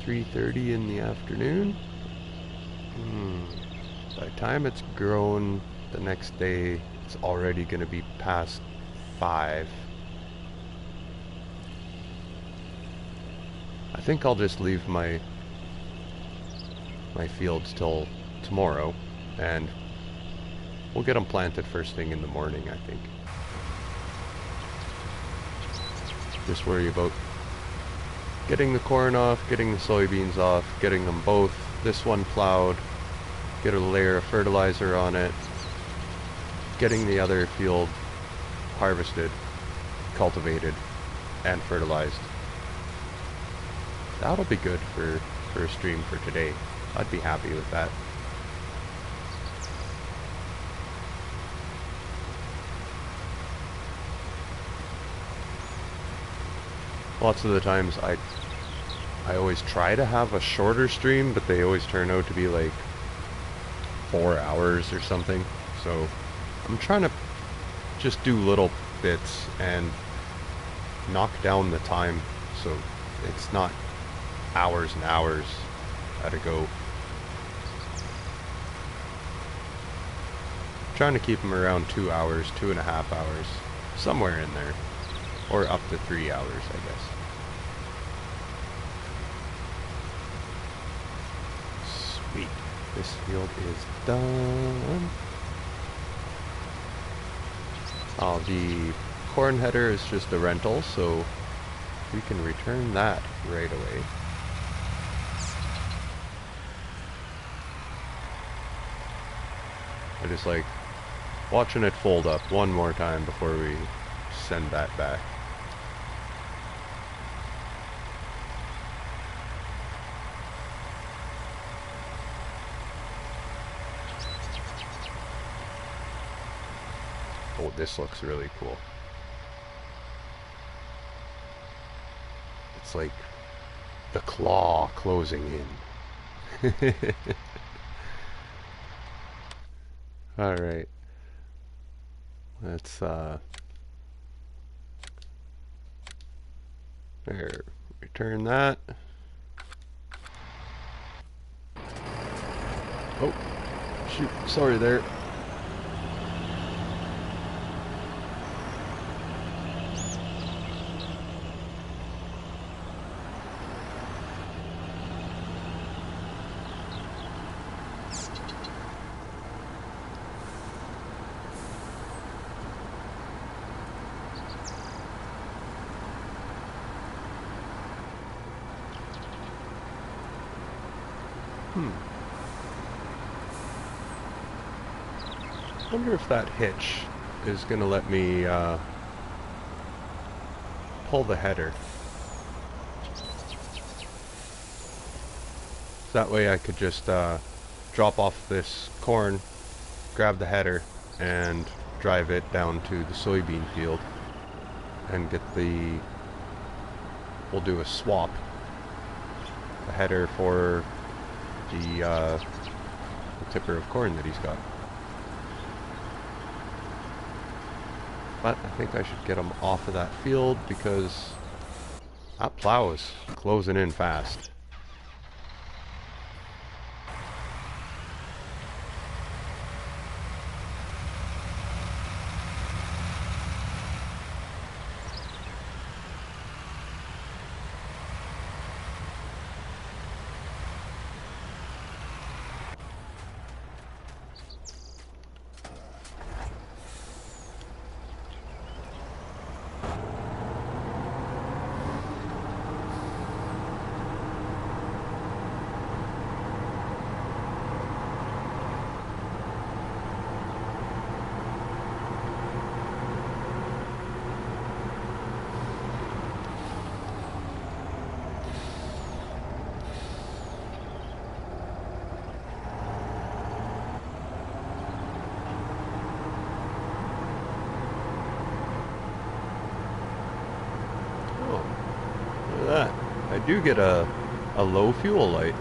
3:30 in the afternoon. By the time it's grown the next day, it's already going to be past 5. I think I'll just leave my fields till tomorrow, and we'll get them planted first thing in the morning, I think. Just worry about getting the corn off, getting the soybeans off, getting them both, this one plowed, get a layer of fertilizer on it, getting the other field harvested, cultivated, and fertilized. That'll be good for a stream for today. I'd be happy with that. Lots of the times I always try to have a shorter stream, but they always turn out to be like 4 hours or something. So I'm trying to just do little bits and knock down the time so it's not hours and hours at a go. Trying to keep them around 2 hours, 2.5 hours, somewhere in there, or up to 3 hours, I guess. Sweet, this field is done. Oh, the corn header is just a rental, so we can return that right away. I just like watching it fold up one more time before we send that back. Oh, this looks really cool. It's like the claw closing in. Alright. Let's, there. Return that. Oh, shoot. Sorry there. I wonder if that hitch is going to let me pull the header. That way I could just drop off this corn, grab the header, and drive it down to the soybean field and get the... we'll do a swap. The header for the tipper of corn that he's got. But I think I should get him off of that field because that plow is closing in fast. That. I do get a low fuel light.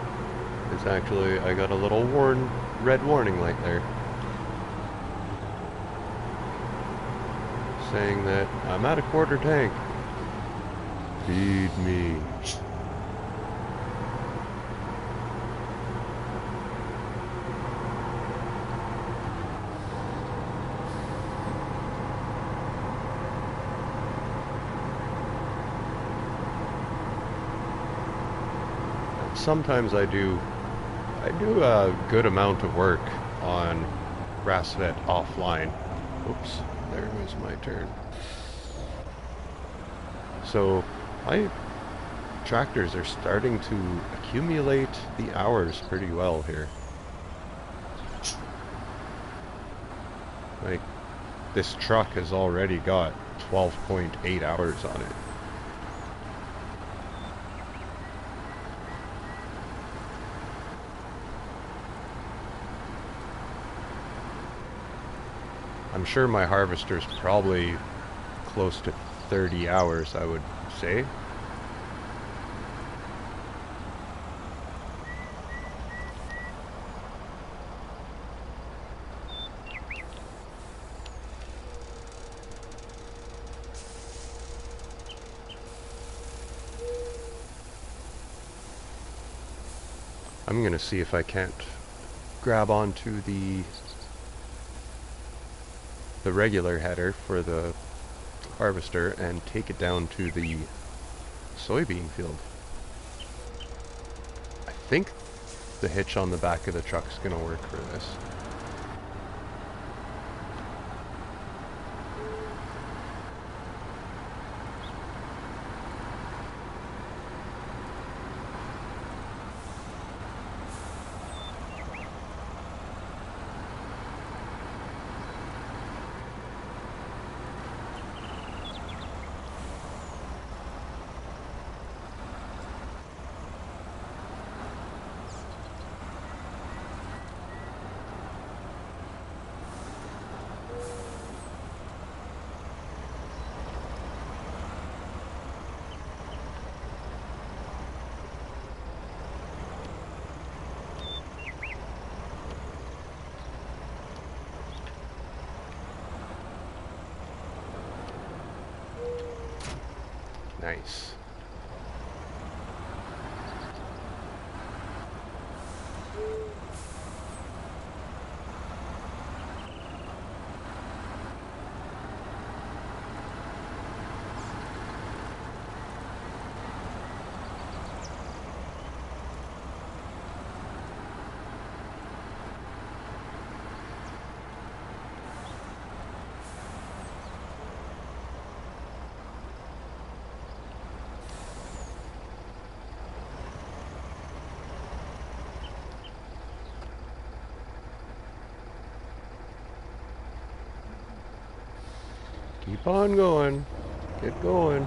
It's actually, I got a little red warning light there. Saying that I'm at a quarter tank. Feed me. Sometimes I do a good amount of work on Rassvet offline. Oops, there was my turn. So my tractors are starting to accumulate the hours pretty well here. Like, this truck has already got 12.8 hours on it. I'm sure my harvester's probably close to 30 hours, I would say. I'm gonna see if I can't grab onto the regular header for the harvester and take it down to the soybean field. I think the hitch on the back of the truck's gonna work for this. Nice. Keep on going. Get going.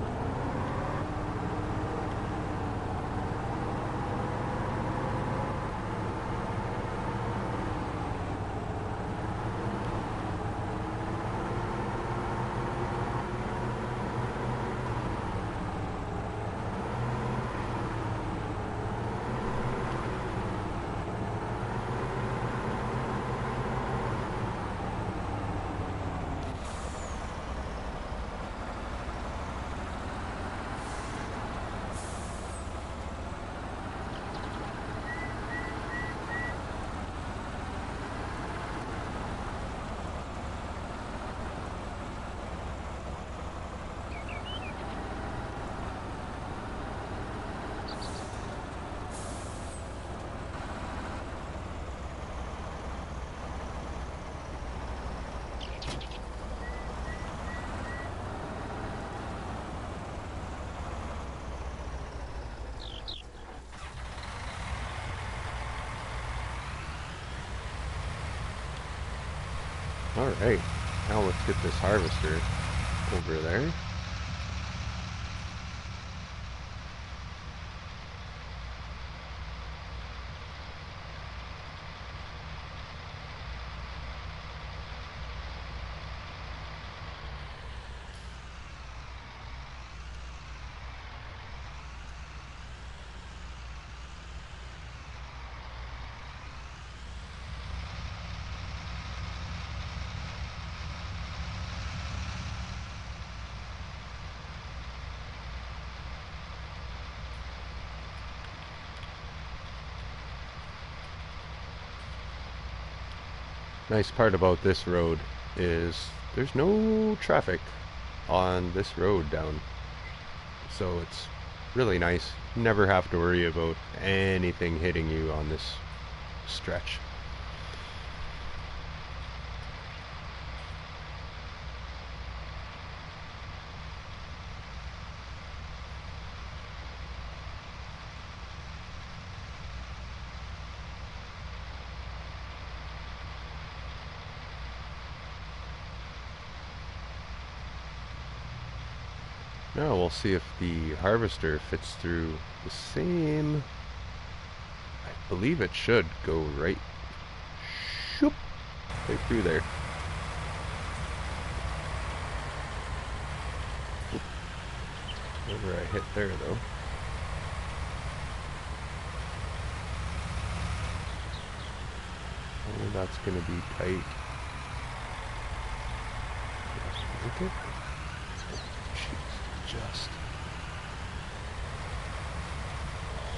Alright, now let's get this harvester over there. Nice part about this road is there's no traffic on this road down. So it's really nice. Never have to worry about anything hitting you on this stretch. Now we'll see if the harvester fits through the same. I believe it should go right, shoop, right through there. Oop. Whatever I hit there though. Oh, that's gonna be tight. Just make it. Just.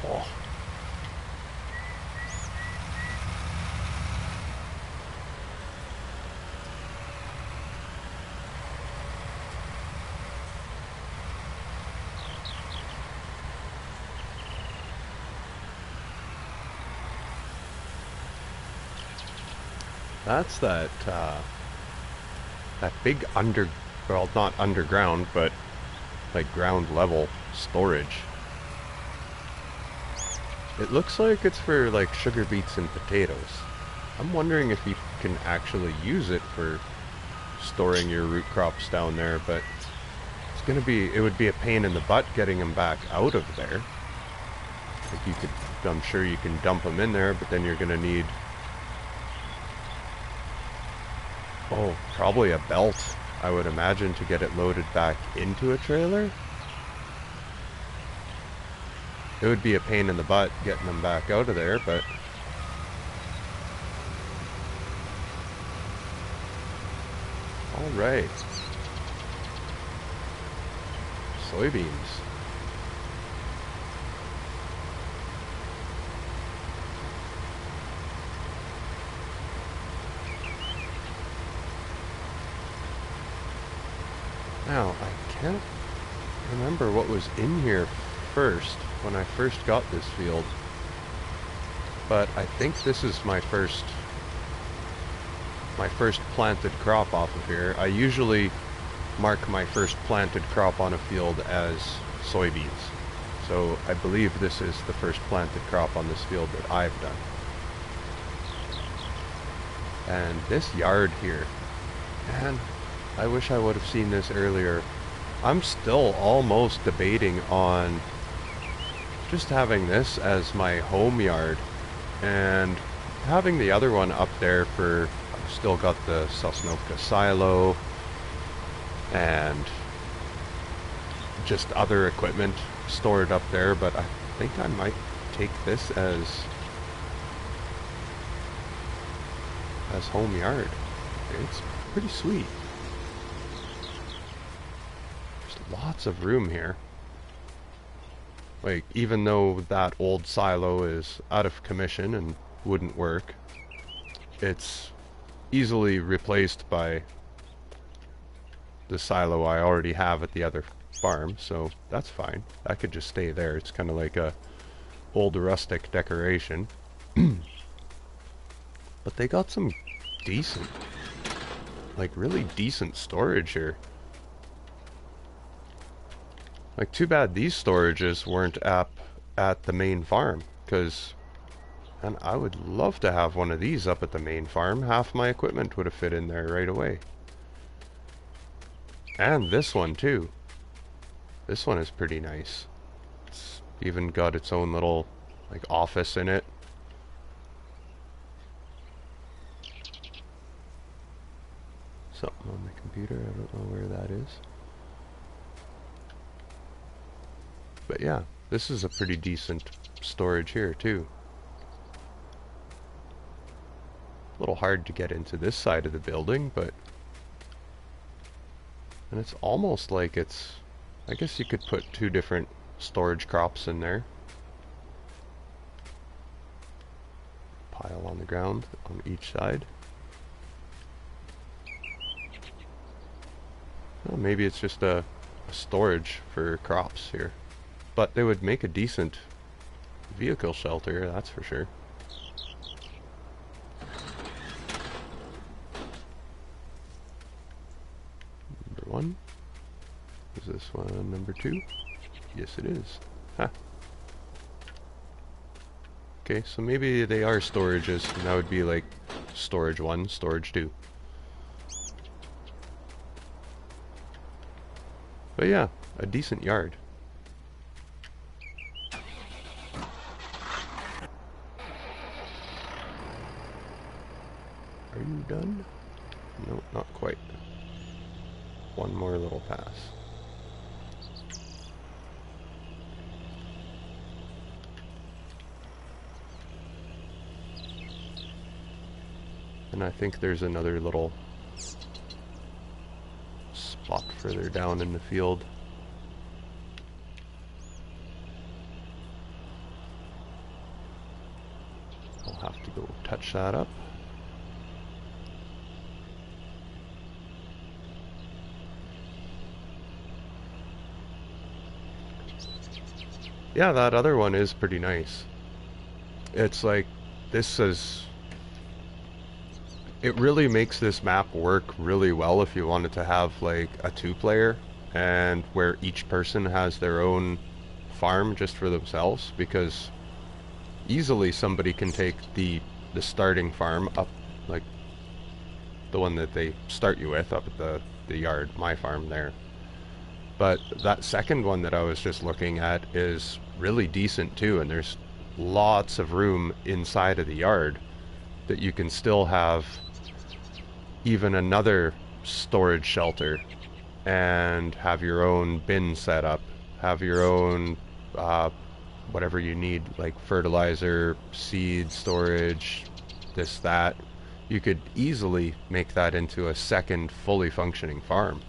Oh. That's that big well, not underground, but like ground level storage. It looks like it's for like sugar beets and potatoes. I'm wondering if you can actually use it for storing your root crops down there, but it would be a pain in the butt getting them back out of there. Like I'm sure you can dump them in there, but then you're gonna need, oh, probably a belt, I would imagine, to get it loaded back into a trailer. It would be a pain in the butt getting them back out of there, but all right. Soybeans. Now, I can't remember what was in here first when I first got this field, but I think this is my first planted crop off of here. I usually mark my first planted crop on a field as soybeans, so I believe this is the first planted crop on this field that I've done. And this yard here, man, I wish I would have seen this earlier. I'm still almost debating on just having this as my home yard and having the other one up there for, I've still got the Sosnovka silo and just other equipment stored up there, but I think I might take this as home yard. It's pretty sweet. There's lots of room here. Like, even though that old silo is out of commission and wouldn't work, it's easily replaced by the silo I already have at the other farm, so that's fine. That could just stay there. It's kind of like a old rustic decoration. But they got some decent, like really decent storage here. Like, too bad these storages weren't up at the main farm, because, and I would love to have one of these up at the main farm. Half my equipment would have fit in there right away. And this one too. This one is pretty nice. It's even got its own little, like, office in it. Something on the computer, I don't know where that is. But yeah, this is a pretty decent storage here too. A little hard to get into this side of the building, but... And it's almost like it's... I guess you could put two different storage crops in there. Pile on the ground on each side. Well, maybe it's just a storage for crops here. But they would make a decent vehicle shelter, that's for sure. Number 1. Is this one number 2? Yes, it is. Huh. Okay, so maybe they are storages, and that would be like storage 1, storage 2. But yeah, a decent yard. Are you done? No, not quite. One more little pass. And I think there's another little spot further down in the field. I'll have to go touch that up. Yeah, that other one is pretty nice. It's like, this is... It really makes this map work really well if you wanted to have like a 2-player and where each person has their own farm just for themselves, because easily somebody can take the starting farm up, like the one that they start you with up at the yard, my farm there. But that second one that I was just looking at is really decent too, and there's lots of room inside of the yard that you can still have even another storage shelter and have your own bin set up, have your own whatever you need, like fertilizer, seed storage, this, that. You could easily make that into a second fully functioning farm.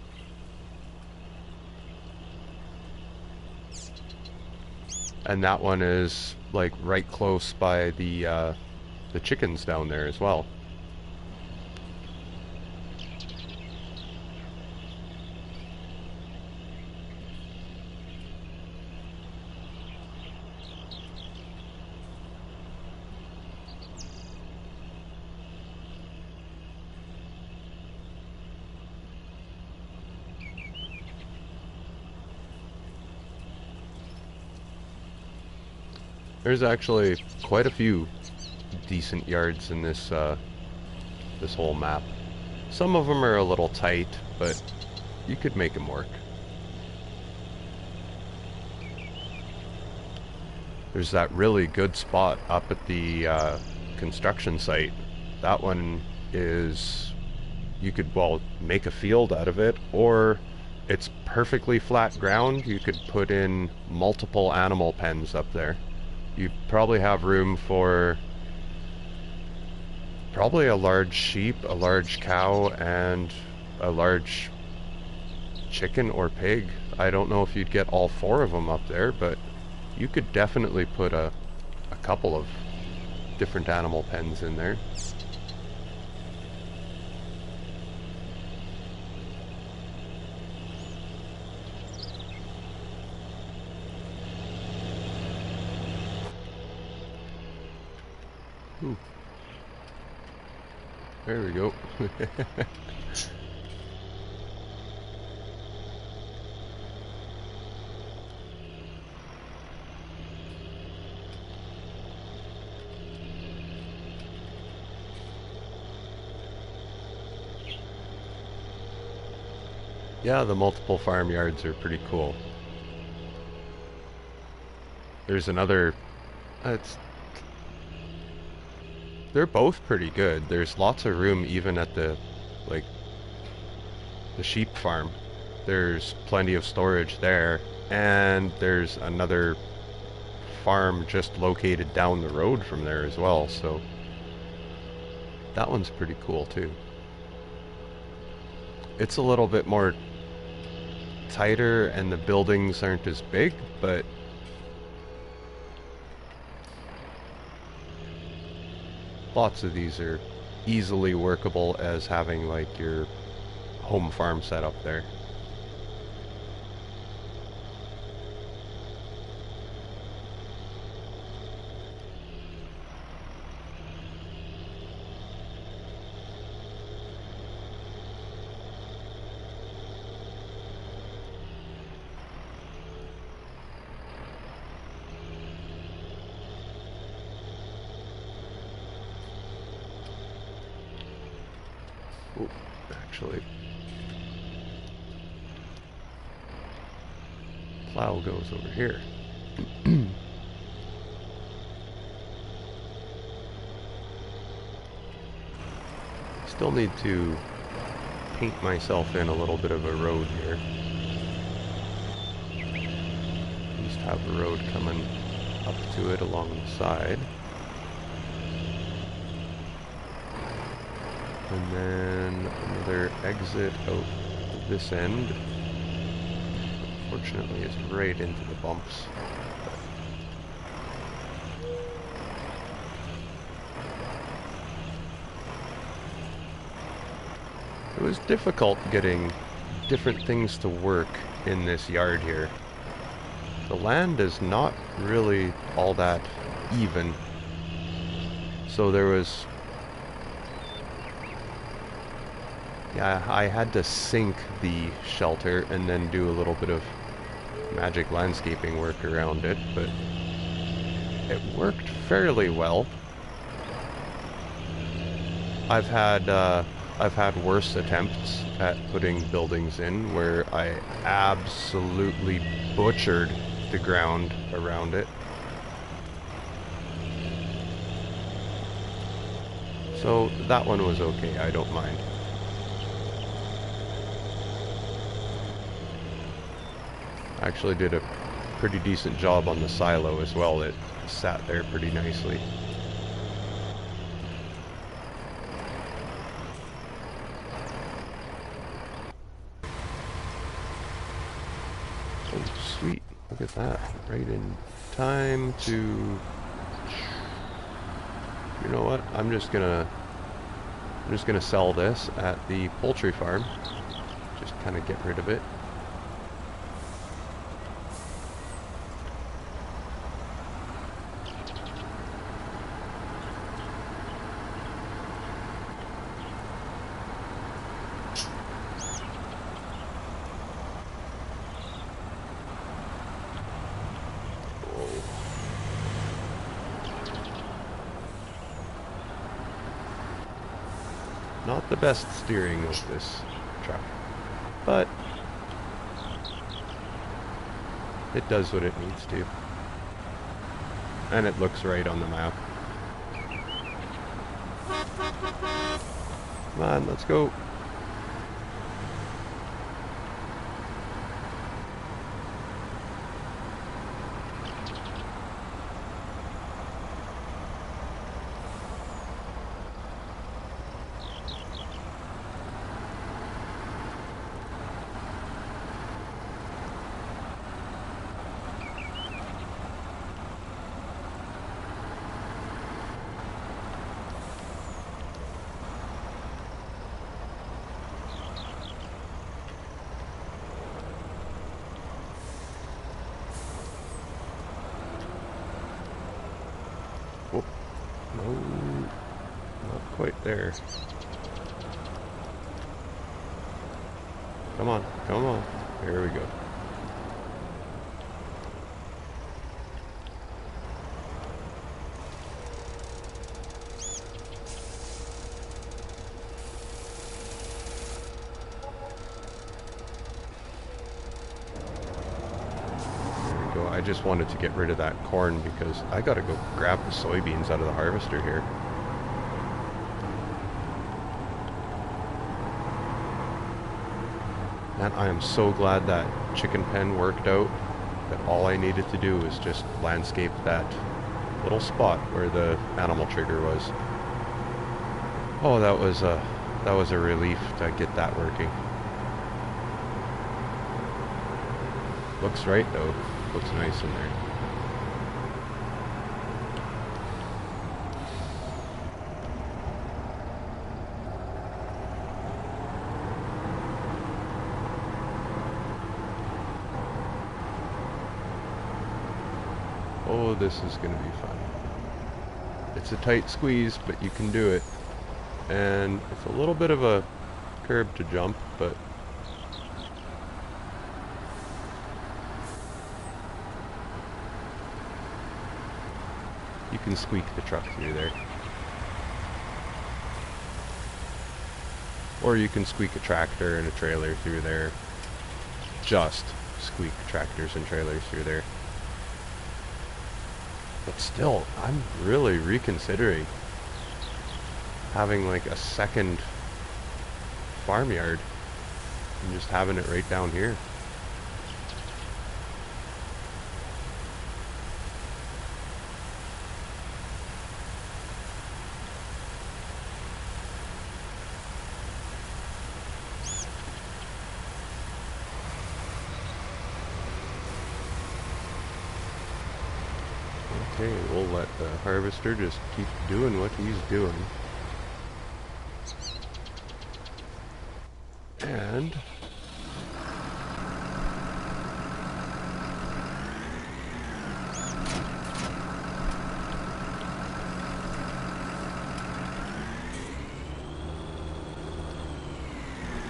And that one is like right close by the chickens down there as well. There's actually quite a few decent yards in this this whole map. Some of them are a little tight, but you could make them work. There's that really good spot up at the construction site. That one is, you could, well, make a field out of it, or it's perfectly flat ground. You could put in multiple animal pens up there. You probably have room for probably a large sheep, a large cow, and a large chicken or pig. I don't know if you'd get all four of them up there, but you could definitely put a couple of different animal pens in there. Ooh. There we go. Yeah, the multiple farmyards are pretty cool. There's another, they're both pretty good. There's lots of room even at the, like, the sheep farm. There's plenty of storage there, and there's another farm just located down the road from there as well, so that one's pretty cool too. It's a little bit more tighter and the buildings aren't as big, but lots of these are easily workable as having like your home farm set up there. Ooh, actually, plow goes over here. Still need to paint myself in a little bit of a road here. Just have a road coming up to it along the side. And then another exit out this end. Unfortunately, it's right into the bumps. It was difficult getting different things to work in this yard here. The land is not really all that even. So there was... yeah, I had to sink the shelter and then do a little bit of magic landscaping work around it, but it worked fairly well. I've had worse attempts at putting buildings in where I absolutely butchered the ground around it. So that one was okay, I don't mind. I actually did a pretty decent job on the silo as well. It sat there pretty nicely. Oh, sweet. Look at that. Right in time to... you know what? I'm just gonna sell this at the poultry farm. Just kind of get rid of it. Not the best steering with this truck, but it does what it needs to. And it looks right on the map. Come on, let's go. Oh, no, not quite there. Come on, come on. There we go. I just wanted to get rid of that corn because I gotta go grab the soybeans out of the harvester here. And I am so glad that chicken pen worked out, that all I needed to do was just landscape that little spot where the animal trigger was. Oh, that was a relief to get that working. Looks right though. Looks nice in there. Oh, this is gonna be fun. It's a tight squeeze, but you can do it. And it's a little bit of a curb to jump, but you can squeak the truck through there. Or you can squeak a tractor and a trailer through there. Just squeak tractors and trailers through there. But still, I'm really reconsidering having like a second farmyard and just having it right down here. Okay, we'll let the harvester just keep doing what he's doing. And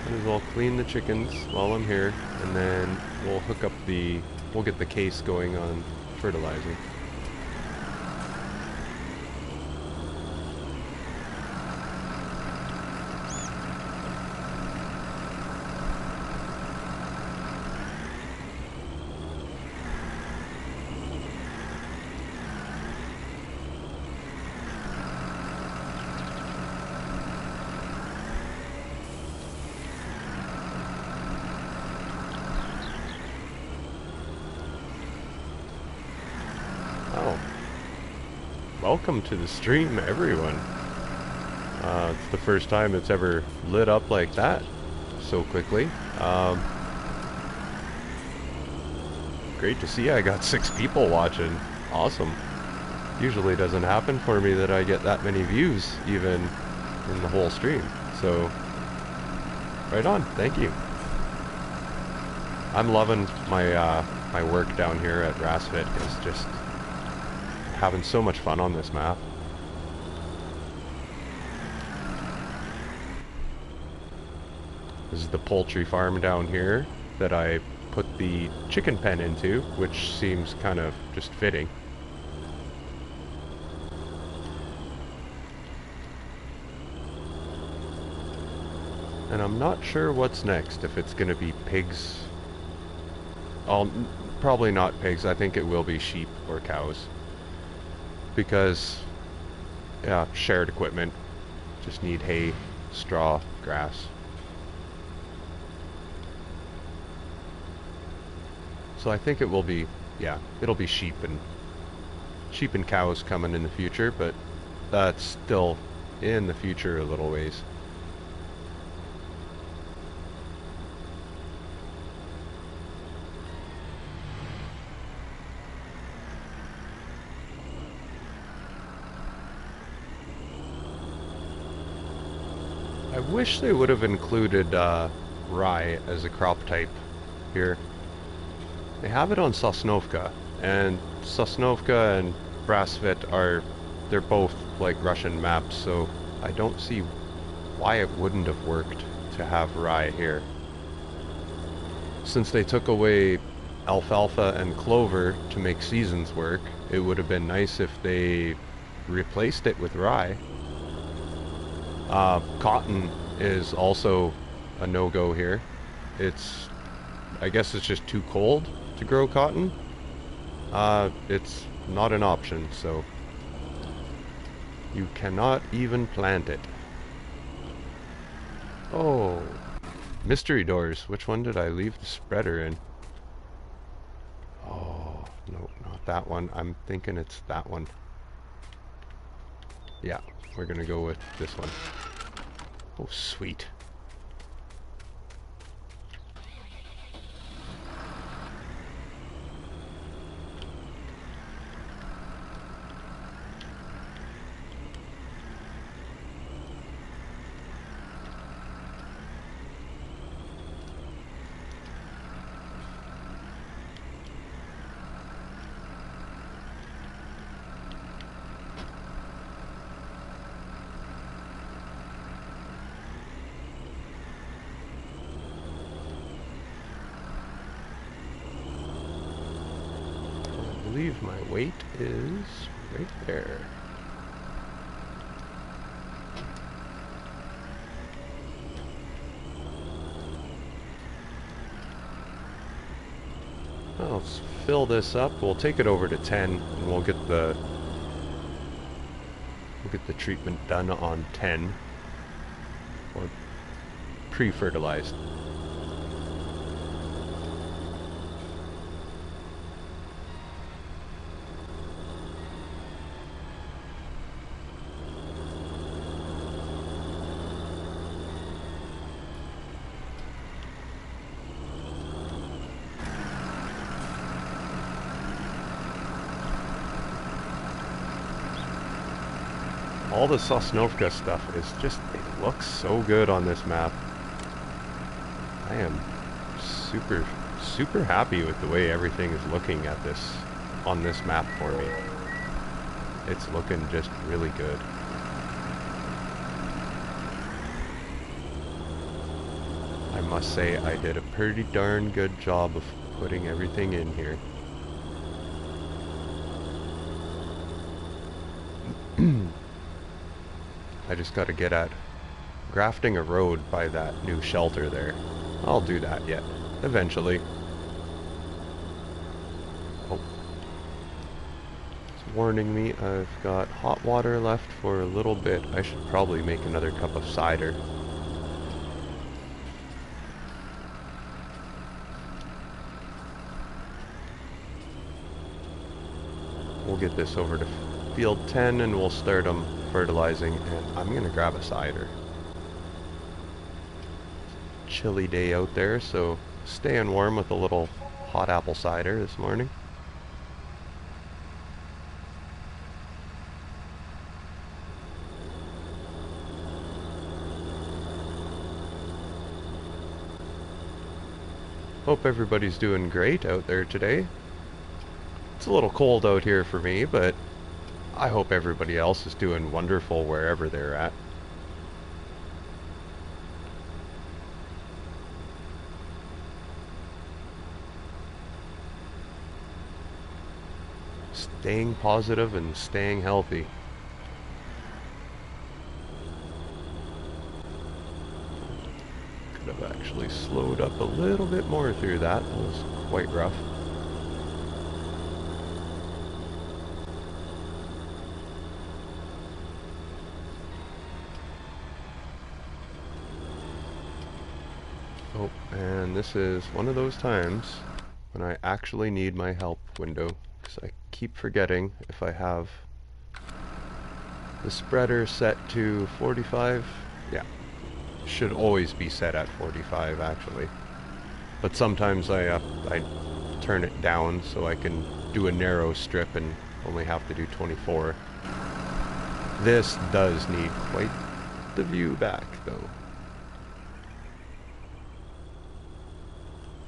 might as well clean the chickens while I'm here, and then we'll hook up we'll get the case going on fertilizing. Oh, welcome to the stream, everyone. It's the first time it's ever lit up like that so quickly. Great to see I got 6 people watching. Awesome. Usually doesn't happen for me that I get that many views even in the whole stream. So, right on. Thank you. I'm loving my my work down here at Rassvet. It's just having so much fun on this map. This is the poultry farm down here that I put the chicken pen into, which seems kind of just fitting. And I'm not sure what's next, if it's gonna be pigs. Probably not pigs, I think it will be sheep or cows. Because, yeah, shared equipment. Just need hay, straw, grass. So I think it will be, yeah, it'll be sheep and cows coming in the future, but that's still in the future a little ways. I wish they would have included rye as a crop type here. They have it on Sosnovka, and Sosnovka and Rassvet they're both like Russian maps, so I don't see why it wouldn't have worked to have rye here. Since they took away alfalfa and clover to make seasons work, it would have been nice if they replaced it with rye. Cotton is also a no-go here. I guess it's just too cold to grow cotton. It's not an option, so you cannot even plant it. Oh, mystery doors. Which one did I leave the spreader in? Oh, no, not that one. I'm thinking it's that one. Yeah, we're gonna go with this one. Oh, sweet. I believe my weight is right there. Well, let's fill this up. We'll take it over to 10, and we'll get the treatment done on 10, or pre-fertilized. All the Sosnovka stuff is just, it looks so good on this map. I am super happy with the way everything is looking on this map for me. It's looking just really good. I must say I did a pretty darn good job of putting everything in here. I just gotta get at grafting a road by that new shelter there. I'll do that yet, eventually. Oh. It's warning me I've got hot water left for a little bit. I should probably make another cup of cider. We'll get this over to field 10 and we'll start them fertilizing, and I'm gonna grab a cider. Chilly day out there, so staying warm with a little hot apple cider this morning. Hope everybody's doing great out there today. It's a little cold out here for me, but I hope everybody else is doing wonderful wherever they're at. Staying positive and staying healthy. slowed up a little bit more through that. It was quite rough. Oh, and this is one of those times when I actually need my help window, because I keep forgetting if I have the spreader set to 45. Yeah, should always be set at 45 actually. But sometimes I turn it down so I can do a narrow strip and only have to do 24. This does need quite the view back though.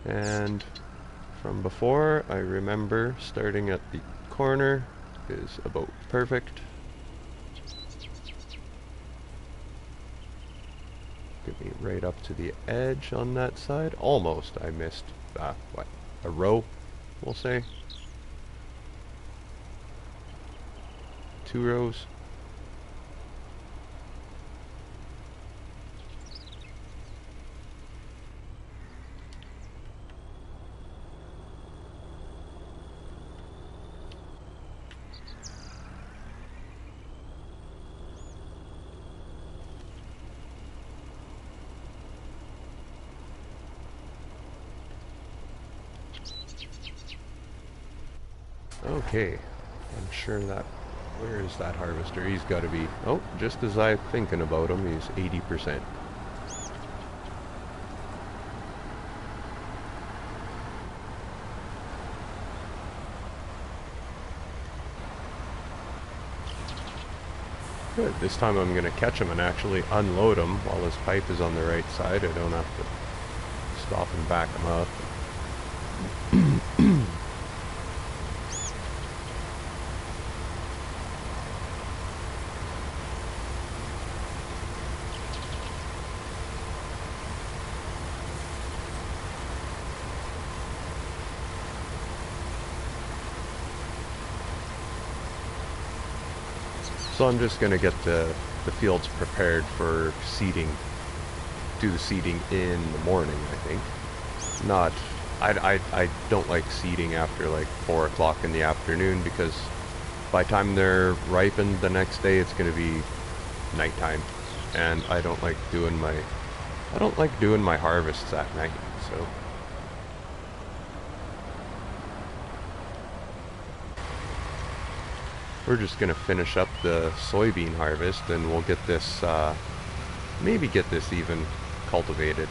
And from before, I remember starting at the corner is about perfect. Get me right up to the edge on that side. Almost. I missed, what, a row, we'll say. 2 rows. Okay, I'm sure that, where is that harvester? He's got to be, oh, just as I'm thinking about him, he's 80%. Good, this time I'm going to catch him and actually unload him while his pipe is on the right side. I don't have to stop and back him up. So I'm just going to get the fields prepared for seeding, do the seeding in the morning, I think. Not, I don't like seeding after like 4 o'clock in the afternoon, because by the time they're ripened the next day it's going to be nighttime, and I don't like doing my harvests at night, so. We're just going to finish up the soybean harvest and we'll get this, maybe get this even cultivated.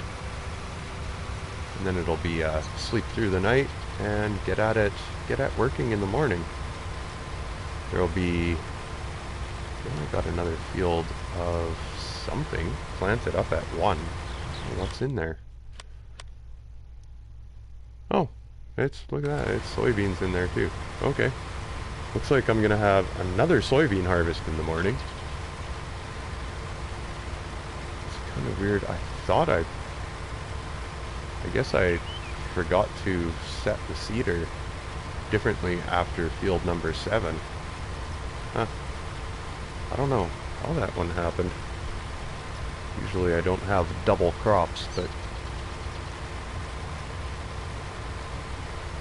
And then it'll be sleep through the night and get at working in the morning. There'll be, I got another field of something planted up at 1. What's in there? Oh, look at that, it's soybeans in there too. Okay. Looks like I'm gonna have another soybean harvest in the morning. It's kind of weird. I guess I forgot to set the seeder differently after field number 7. Huh. I don't know how that one happened. Usually I don't have double crops, but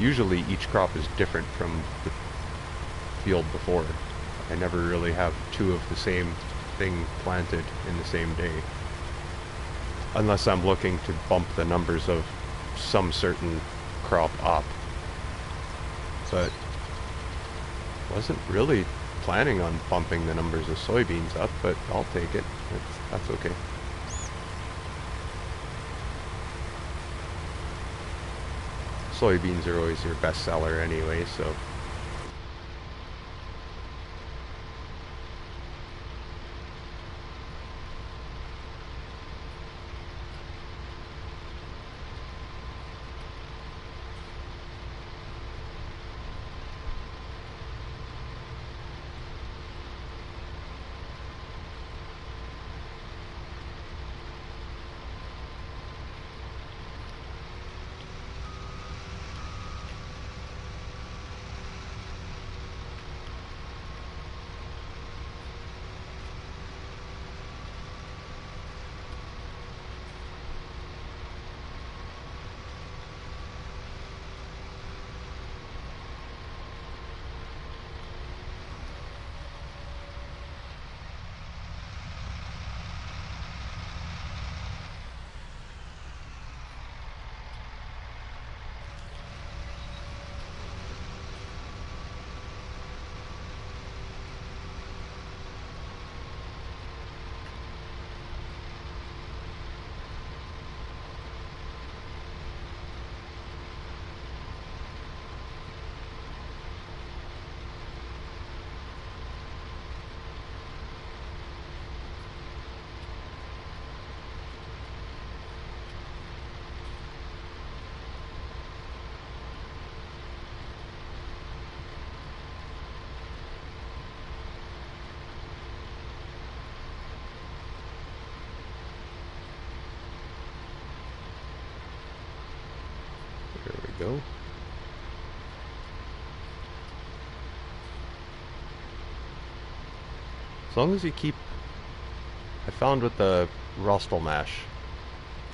usually each crop is different from the field before. I never really have 2 of the same thing planted in the same day, unless I'm looking to bump the numbers of some certain crop up. But wasn't really planning on bumping the numbers of soybeans up, but I'll take it. That's okay. Soybeans are always your best seller anyway, so. go. As long as you keep, I found with the rustle mesh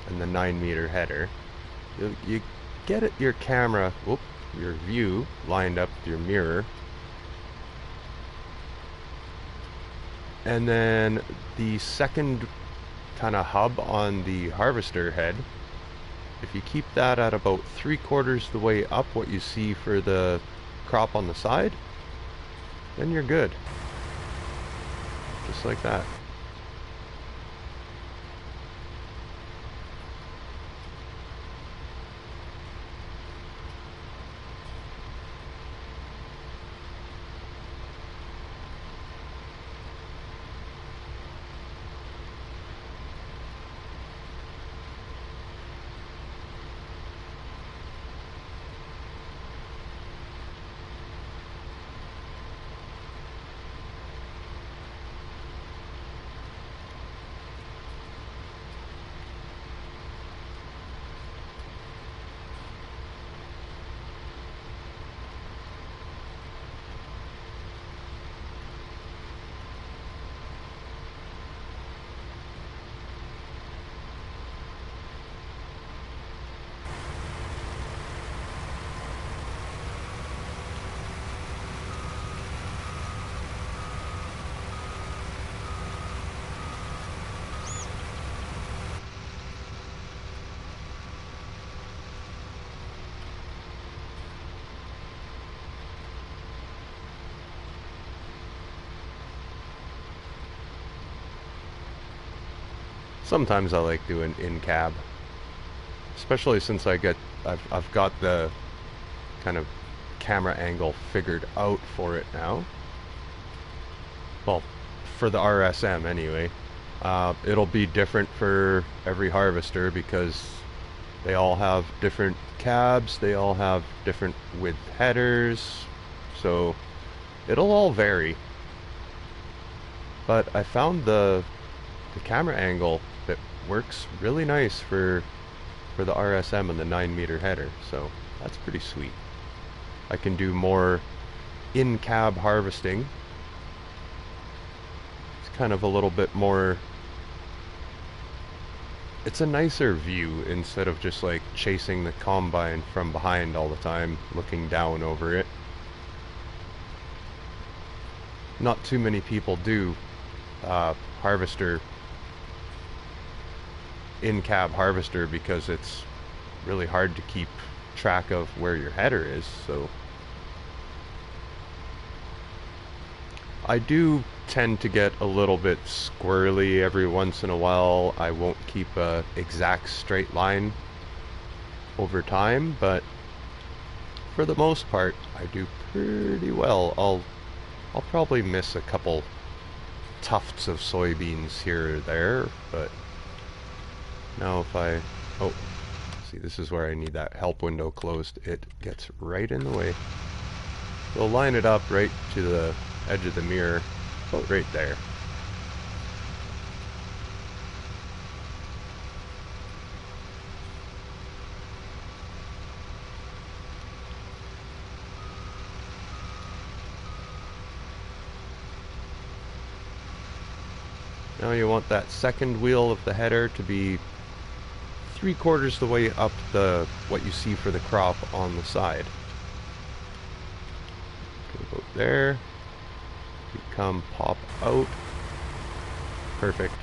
and the 9-meter header, you get it, your camera, your view lined up with your mirror, and then the second kind of hub on the harvester head, if you keep that at about 3/4 the way up what you see for the crop on the side, then you're good. Just like that. Sometimes I like doing in-cab, especially since I've got the kind of camera angle figured out for it now. Well, for the RSM anyway. It'll be different for every harvester because they all have different cabs, they all have different width headers, so it'll all vary. But I found the camera angle that works really nice for the RSM and the 9-meter header, so that's pretty sweet. I can do more in-cab harvesting. It's kind of a little bit more, it's a nicer view instead of just like chasing the combine from behind all the time, looking down over it. Not too many people do harvester, in-cab harvester, because it's really hard to keep track of where your header is. So I do tend to get a little bit squirrely every once in a while. I won't keep a exact straight line over time, but for the most part I do pretty well. I'll probably miss a couple tufts of soybeans here or there, but now if I, oh, see, this is where I need that help window closed. It gets right in the way. So line it up right to the edge of the mirror, about right there. Now you want that second wheel of the header to be 3/4 the way up the what you see for the crop on the side. Go about there. You come pop out. Perfect.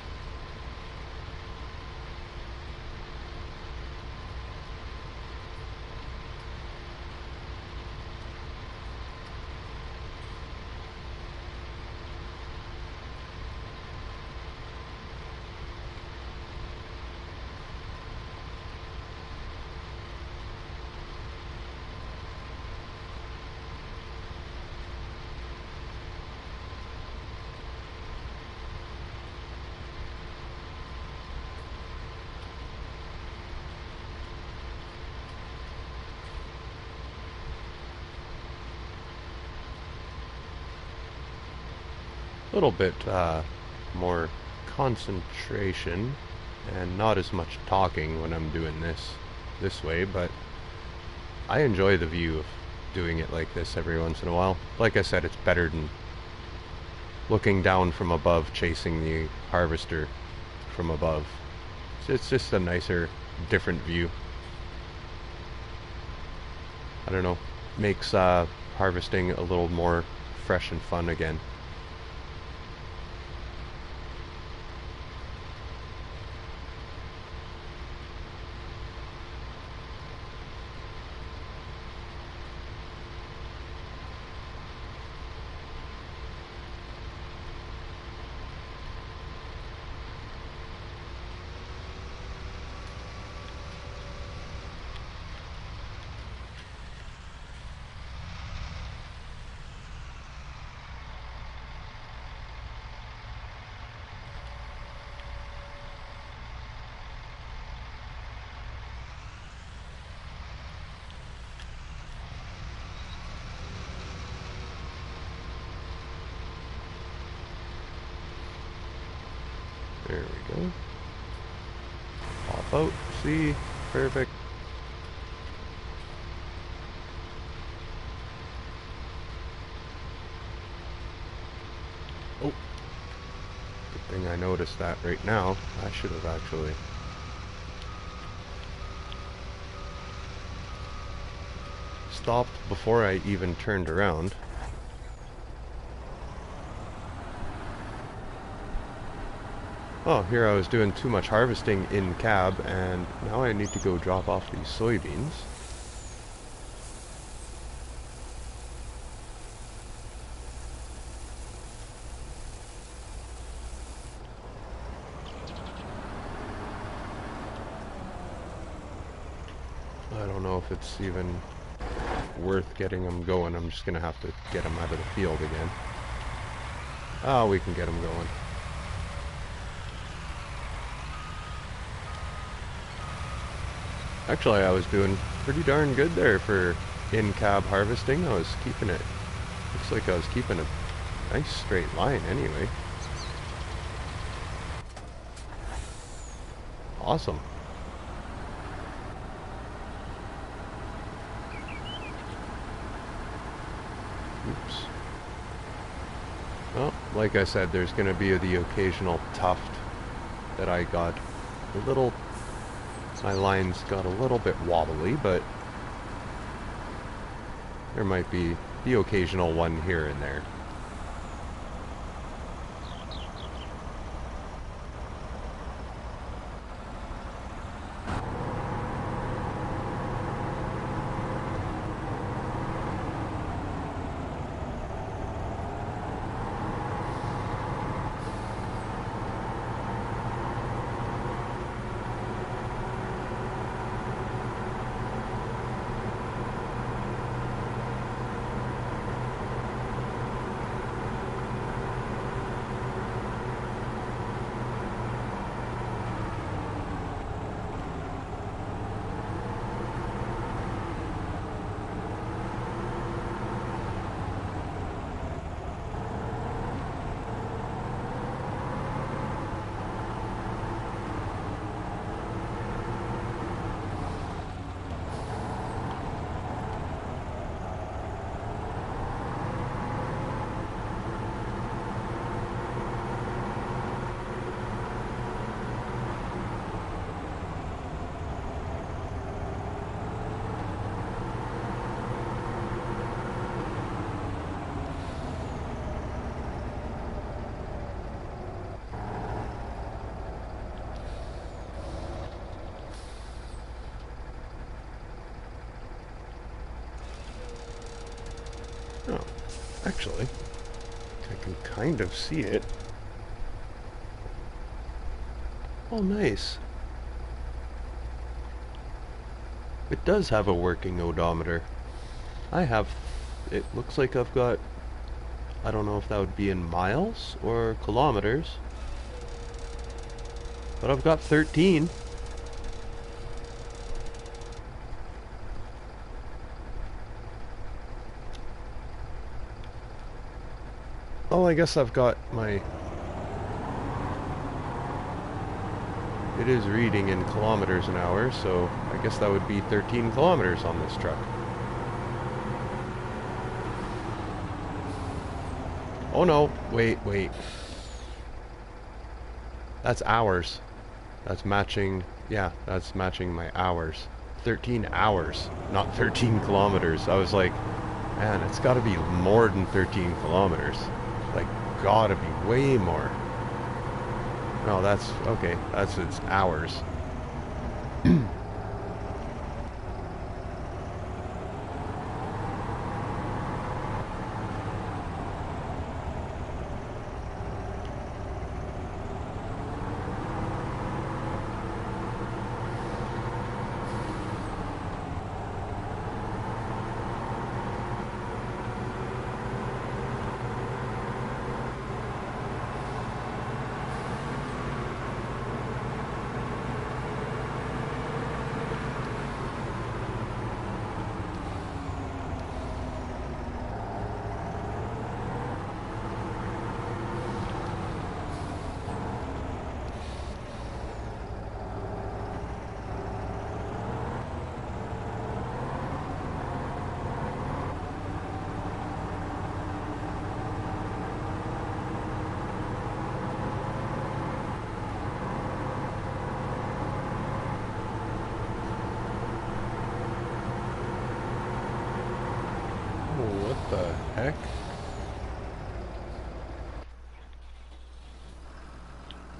A little bit more concentration and not as much talking when I'm doing this way, but I enjoy the view of doing it like this every once in a while. Like I said, it's better than looking down from above, chasing the harvester from above. It's just a nicer, different view. I don't know, makes harvesting a little more fresh and fun again. There we go. Pop out, see, perfect. Oh, good thing I noticed that right now. I should have actually stopped before I even turned around. Oh, here I was doing too much harvesting in cab, and now I need to go drop off these soybeans. I don't know if it's even worth getting them going. I'm just gonna have to get them out of the field again. Oh, we can get them going. Actually, I was doing pretty darn good there for in-cab harvesting. I was keeping it, looks like I was keeping a nice straight line anyway. Awesome. Oops. Well, like I said, there's going to be the occasional tuft that I got a little, my lines got a little bit wobbly, but there might be the occasional one here and there. Oh, actually, I can kind of see it. Oh, nice. It does have a working odometer. I have, it looks like I've got, I don't know if that would be in miles or kilometers, but I've got 13. Oh, I guess I've got my... It is reading in kilometers an hour, so I guess that would be 13 kilometers on this truck. Oh no, wait, wait. That's hours. That's matching, yeah, that's matching my hours. 13 hours, not 13 kilometers. I was like, man, it's gotta be more than 13 kilometers. Like, gotta be way more. No, that's, okay, it's hours. What the heck?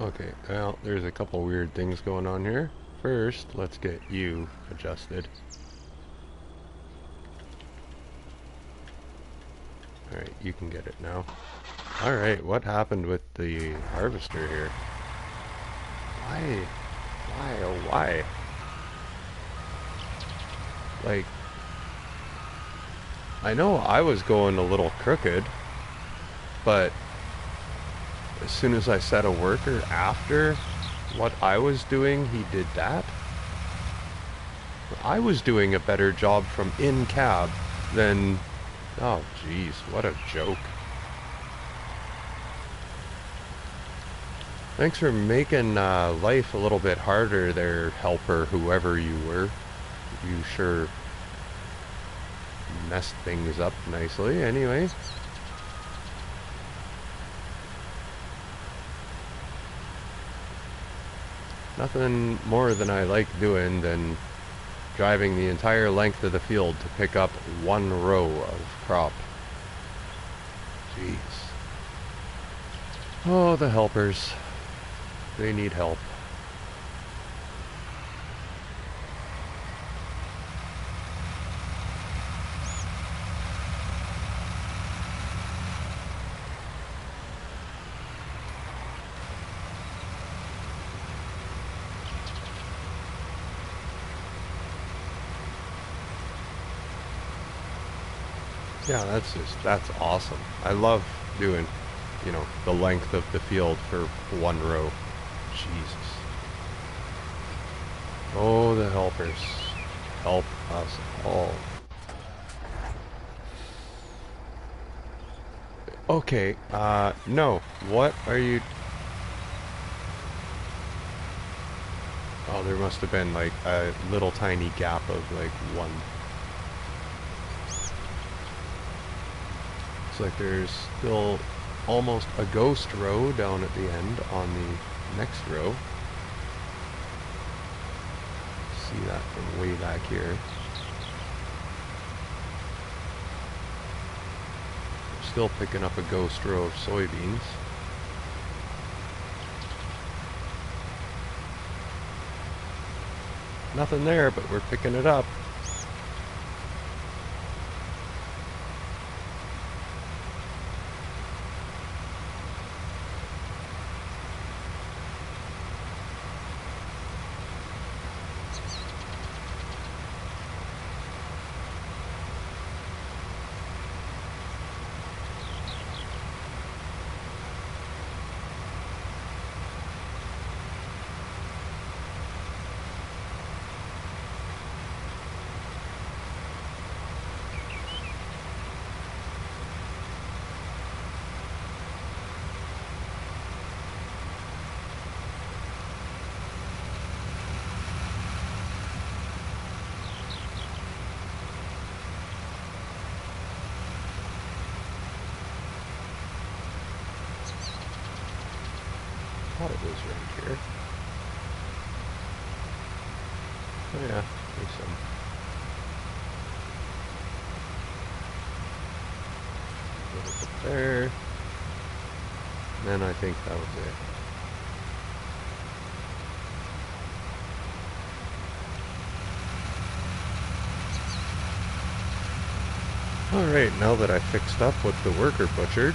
Okay, well, there's a couple weird things going on here. First, let's get you adjusted. Alright, you can get it now. Alright, what happened with the harvester here? Why? Why, oh why? Like, I know I was going a little crooked, but as soon as I set a worker after what I was doing, he did that. I was doing a better job from in cab than... Oh jeez, what a joke. Thanks for making life a little bit harder there, helper, whoever you were. You sure messed things up nicely, anyways. Nothing more than I like doing than driving the entire length of the field to pick up one row of crop. Jeez. Oh, the helpers. They need help. Yeah, that's awesome. I love doing, you know, the length of the field for one row. Jesus. Oh, the helpers. Help us all. Okay, no. What are you... Oh, there must have been like a little tiny gap of like one. Like there's still almost a ghost row down at the end on the next row. See that from way back here. Still picking up a ghost row of soybeans. Nothing there, but we're picking it up. thought it was right here. Oh yeah, there's some. A little bit there. And then I think that was it. Alright, now that I fixed up what the worker butchered,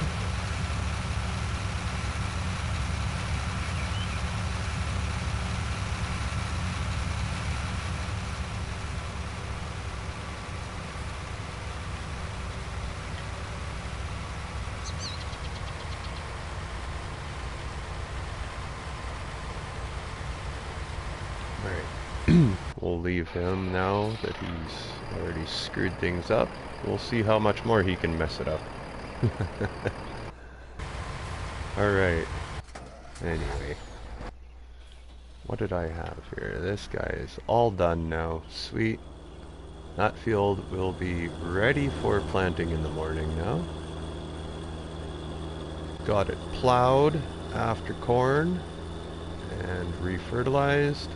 we'll leave him now that he's already screwed things up. We'll see how much more he can mess it up. Alright. Anyway. What did I have here? This guy is all done now. Sweet. That field will be ready for planting in the morning now. Got it plowed after corn and refertilized.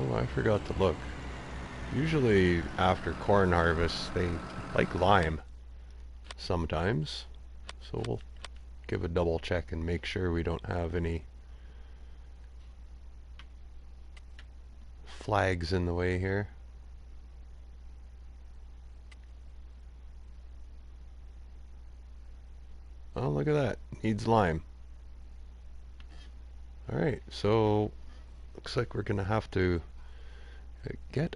Oh, I forgot to look. Usually after corn harvest, they like lime sometimes. So we'll give a double check and make sure we don't have any flags in the way here. Oh, look at that. Needs lime. Alright, so looks like we're gonna have to get...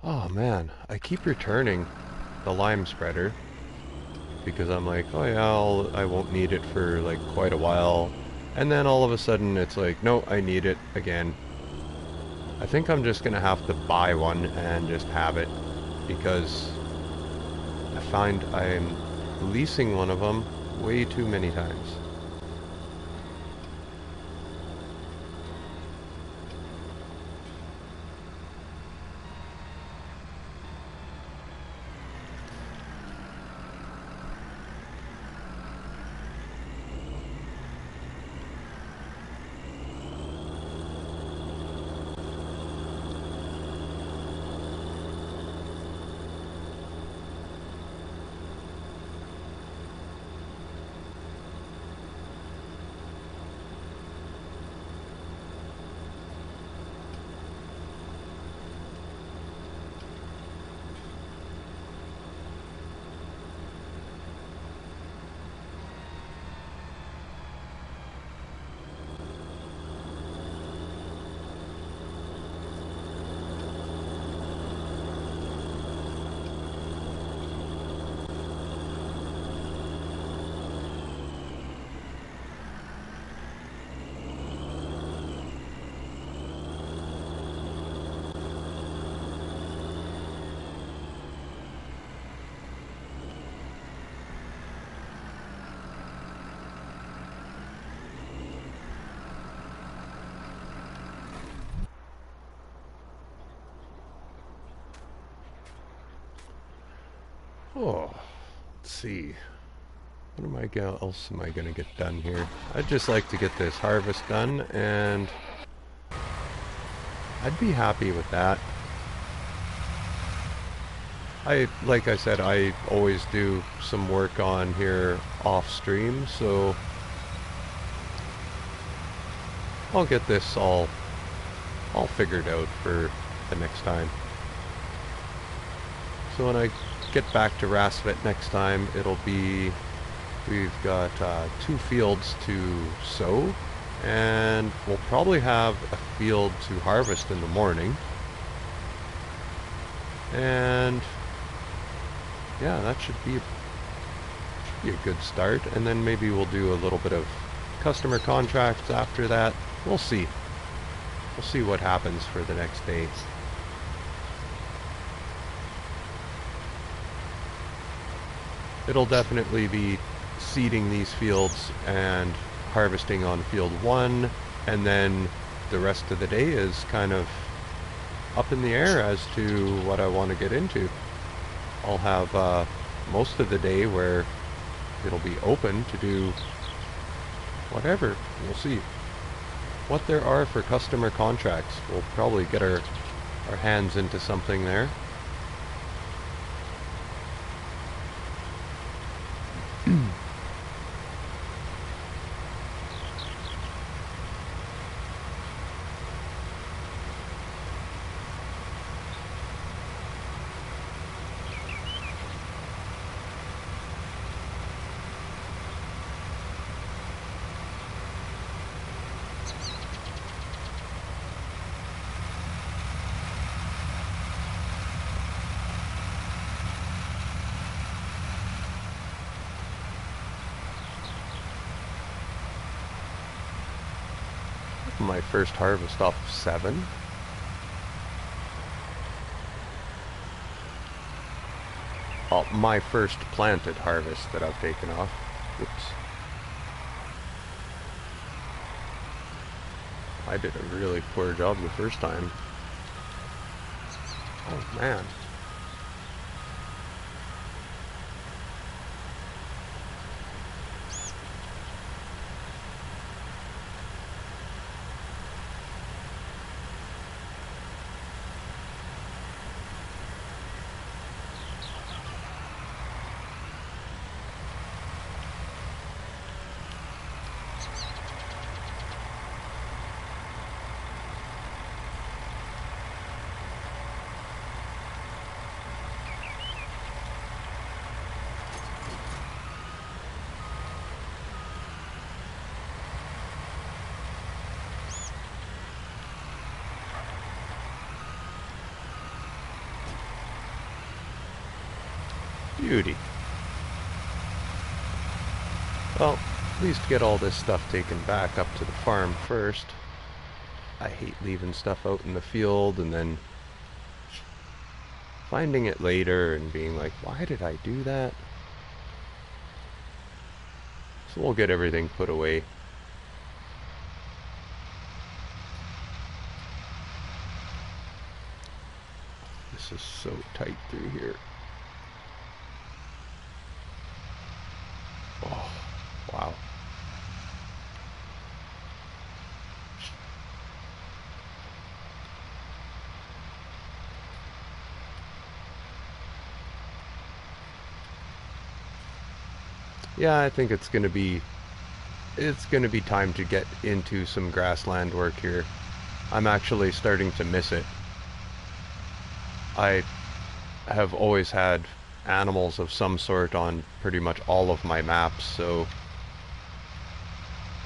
Oh man, I keep returning the lime spreader because I'm like, oh yeah, I won't need it for like quite a while, and then all of a sudden it's like, no, I need it again. I think I'm just gonna have to buy one and just have it because I find I'm leasing one of them way too many times. Oh, let's see. What else am I gonna get done here? I'd just like to get this harvest done, and I'd be happy with that. Like I said, I always do some work on here off stream, so I'll get this all figured out for the next time. So when I get back to Rassvet next time, it'll be, we've got 2 fields to sow, and we'll probably have a field to harvest in the morning. And yeah, that should be a good start, and then maybe we'll do a little bit of customer contracts after that. We'll see. We'll see what happens for the next day. It'll definitely be seeding these fields and harvesting on field 1, and then the rest of the day is kind of up in the air as to what I want to get into. I'll have most of the day where it'll be open to do whatever. We'll see what there are for customer contracts. We'll probably get our hands into something there. My first harvest off of 7. Oh, my first planted harvest that I've taken off. Oops. I did a really poor job the first time. Oh man. Beauty. Well, at least get all this stuff taken back up to the farm first. I hate leaving stuff out in the field and then finding it later and being like, why did I do that? So we'll get everything put away. This is so tight through here. Oh, wow. Yeah, I think it's gonna be time to get into some grassland work here. I'm actually starting to miss it. I have always had animals of some sort on pretty much all of my maps, so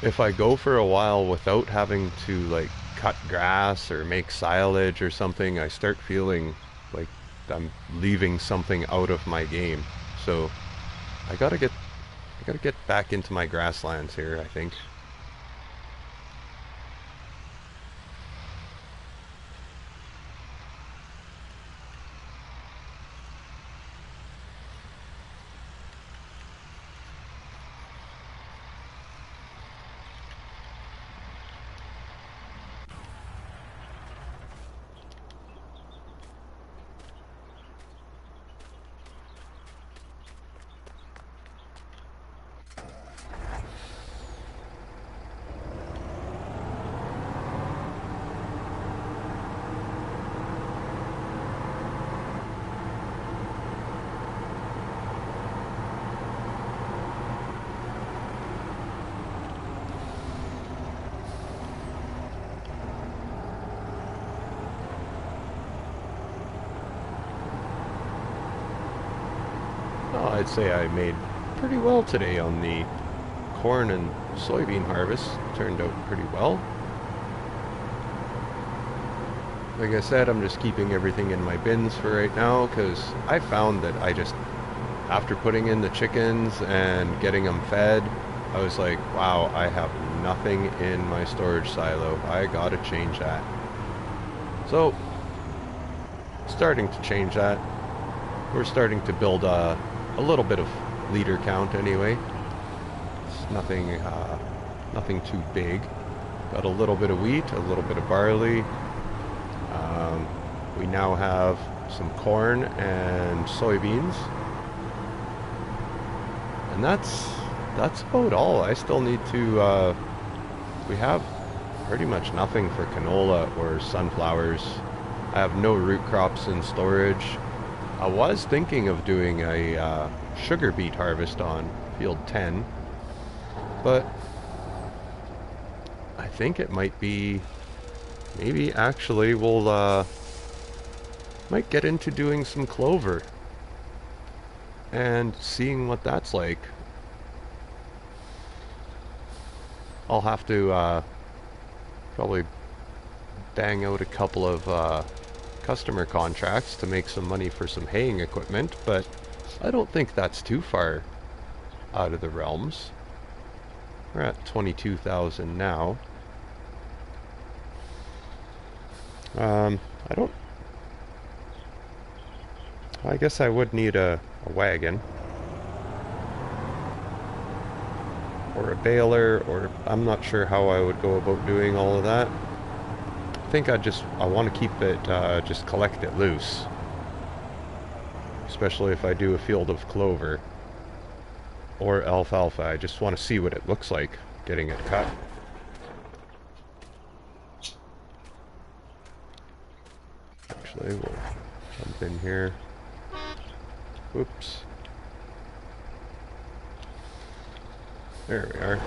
if I go for a while without having to like cut grass or make silage or something, I start feeling like I'm leaving something out of my game. So I gotta get back into my grasslands here, I think. Well, I'd say I made pretty well today on the corn and soybean harvest. Turned out pretty well. Like I said, I'm just keeping everything in my bins for right now because I found that after putting in the chickens and getting them fed, I was like, wow, I have nothing in my storage silo. I gotta change that. So, starting to change that. We're starting to build a little bit of liter count anyway. It's nothing too big. Got a little bit of wheat, a little bit of barley, We now have some corn and soybeans. And that's about all. I still need to, we have pretty much nothing for canola or sunflowers. I have no root crops in storage. I was thinking of doing a sugar beet harvest on field 10, but I think it might be, maybe actually we'll, might get into doing some clover and seeing what that's like. I'll have to probably bang out a couple of customer contracts to make some money for some haying equipment, but I don't think that's too far out of the realms. We're at 22,000 now. I guess I would need a wagon. Or a baler, or I'm not sure how I would go about doing all of that. I think I want to keep it, just collect it loose. Especially if I do a field of clover. Or alfalfa. I just want to see what it looks like getting it cut. Actually, we'll jump in here. Oops. There we are.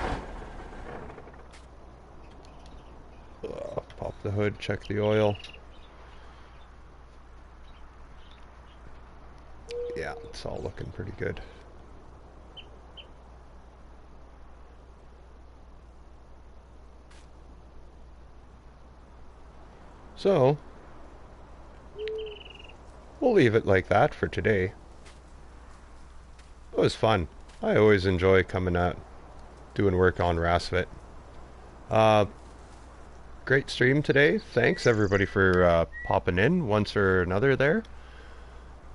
Pop the hood, check the oil. Yeah, it's all looking pretty good. So, we'll leave it like that for today. It was fun. I always enjoy coming out, doing work on Rassvet. Great stream today. Thanks everybody for popping in once or another there.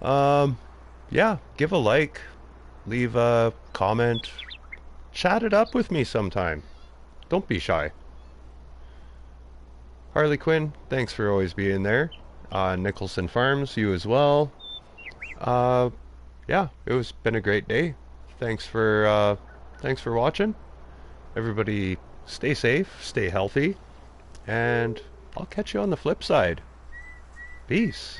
Yeah, give a like, leave a comment, chat it up with me sometime. Don't be shy. Harley Quinn, thanks for always being there. Nicholson Farms, you as well. Yeah, it's been a great day. Thanks for watching. Everybody stay safe, stay healthy, and I'll catch you on the flip side. Peace.